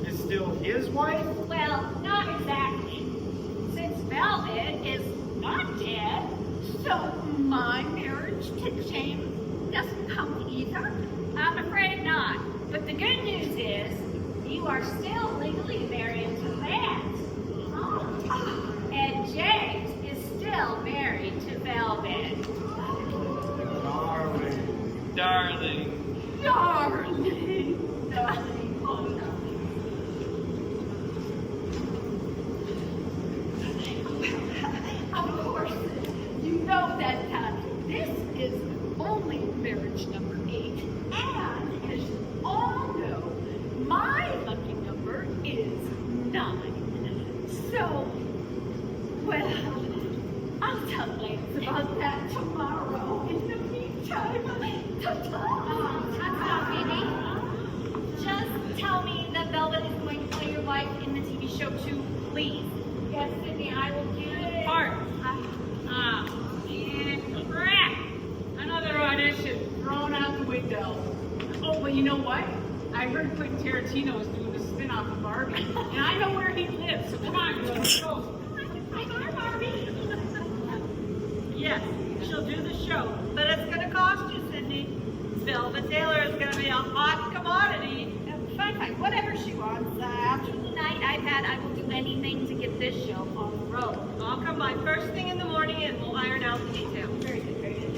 Speaker 9: is still his wife?
Speaker 10: Well, not exactly. Since Velvet is not dead,
Speaker 11: So my marriage to James doesn't count either?
Speaker 10: I'm afraid not. But the good news is, you are still legally married to Lance. And James is still married to Velvet.
Speaker 9: Darling.
Speaker 11: Darling. Darling. Oh, no. Of course, you know that this is only marriage number 8. And as you all know, my lucky number is 9. So, well, I'll tell Lance about that tomorrow. In the meantime,
Speaker 10: Ta-ta, Phoebe. Just tell me that Velvet is going to play your wife in the TV show too, please. Yes, Sydney, I will do it.
Speaker 12: Bart. And crap. Another audition thrown out the window. Oh, but you know what? I heard Quentin Tarantino is doing a spin-off of Barbie. And I know where he lives, so come on, let's go.
Speaker 11: Hi, Barbie.
Speaker 12: Yes, she'll do the show, but it's gonna cost you, Sydney.
Speaker 11: Velvet Taylor is gonna be a hot commodity.
Speaker 3: Fine, whatever she wants. After the night I've had, I will do anything to get this show on the road.
Speaker 11: I'll come by first thing in the morning and we'll iron out the details.
Speaker 3: Very good, very good.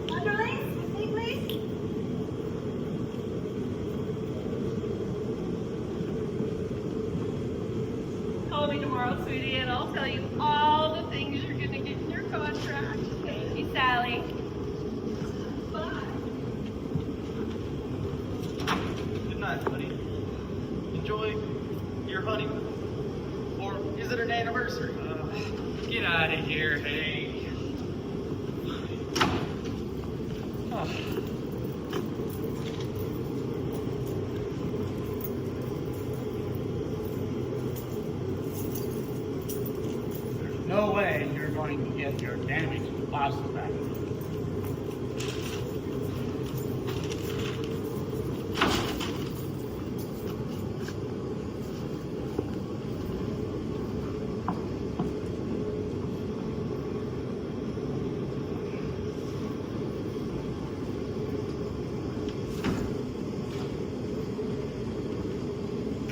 Speaker 11: Underlays, with me, please. Call me tomorrow, sweetie, and I'll tell you all the things you're gonna get in your contract.
Speaker 3: Thank you, Sally.
Speaker 11: Bye.
Speaker 5: Good night, honey. Enjoy your honeymoon. Or is it an anniversary?
Speaker 17: Get out of here, hey. There's no way you're going to get your damaged blouse back.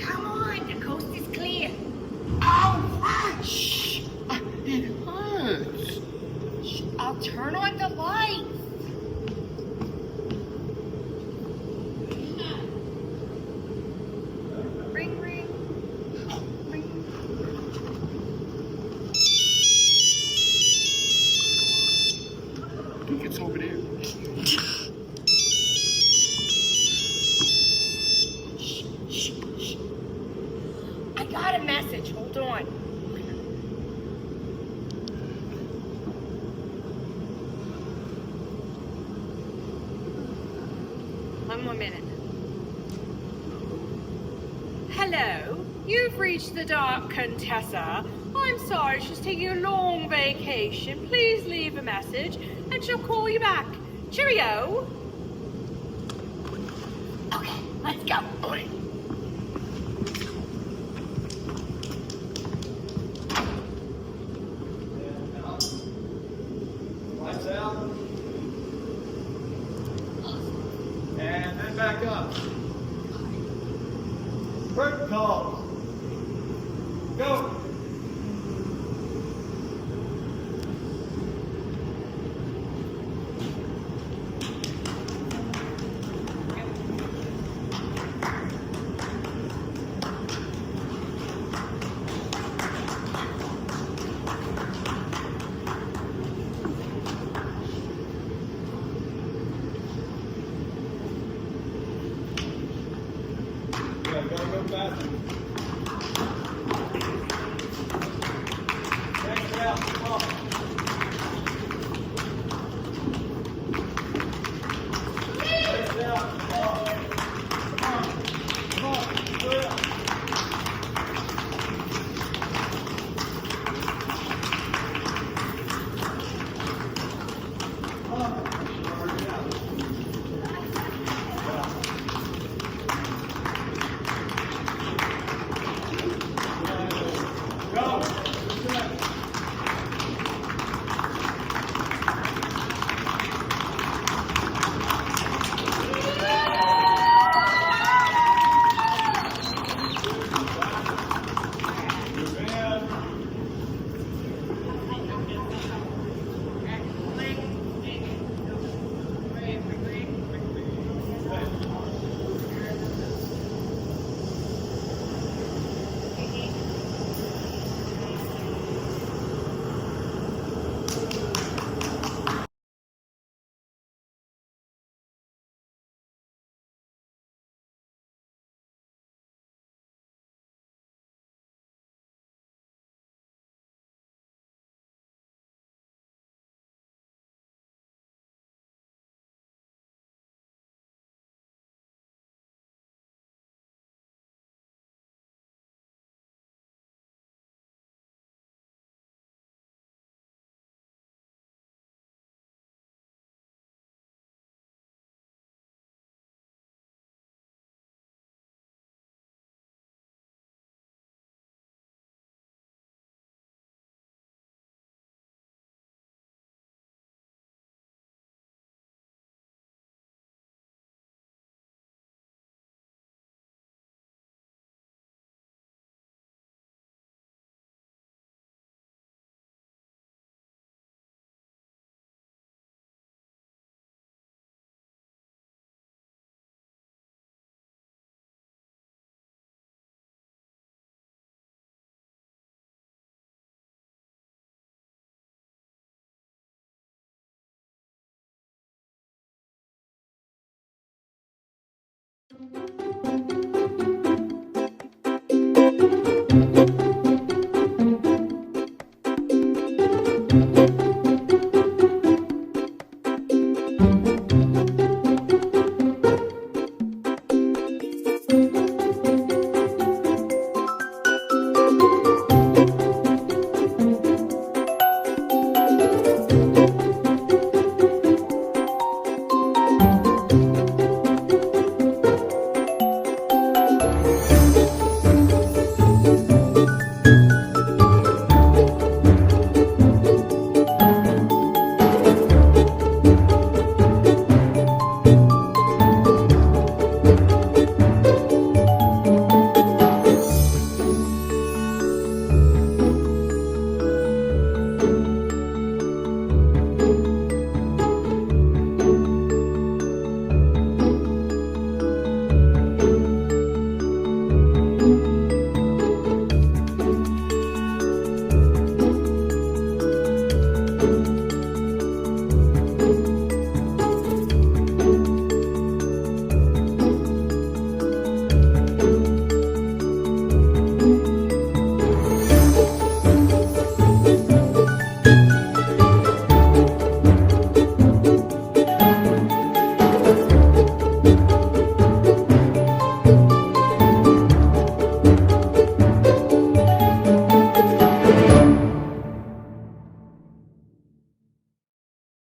Speaker 3: Come on, the coast is clear.
Speaker 6: Ow! Shh! It hurts.
Speaker 3: I'll turn on the lights. Ring, ring. Ring.
Speaker 6: I think it's over there.
Speaker 3: I got a message. Hold on. One more minute. Hello, you've reached the Dark Contessa. I'm sorry, she's taking a long vacation. Please leave a message and she'll call you back. Cheerio. Okay, let's go.
Speaker 6: Oi.
Speaker 14: Lights out. And then back up. Curtain calls. Go. Yeah, gotta go faster. Next round, come on. Next round, come on. Come on, clear up. Come on. Hurry up. Go.
Speaker 2: Bye.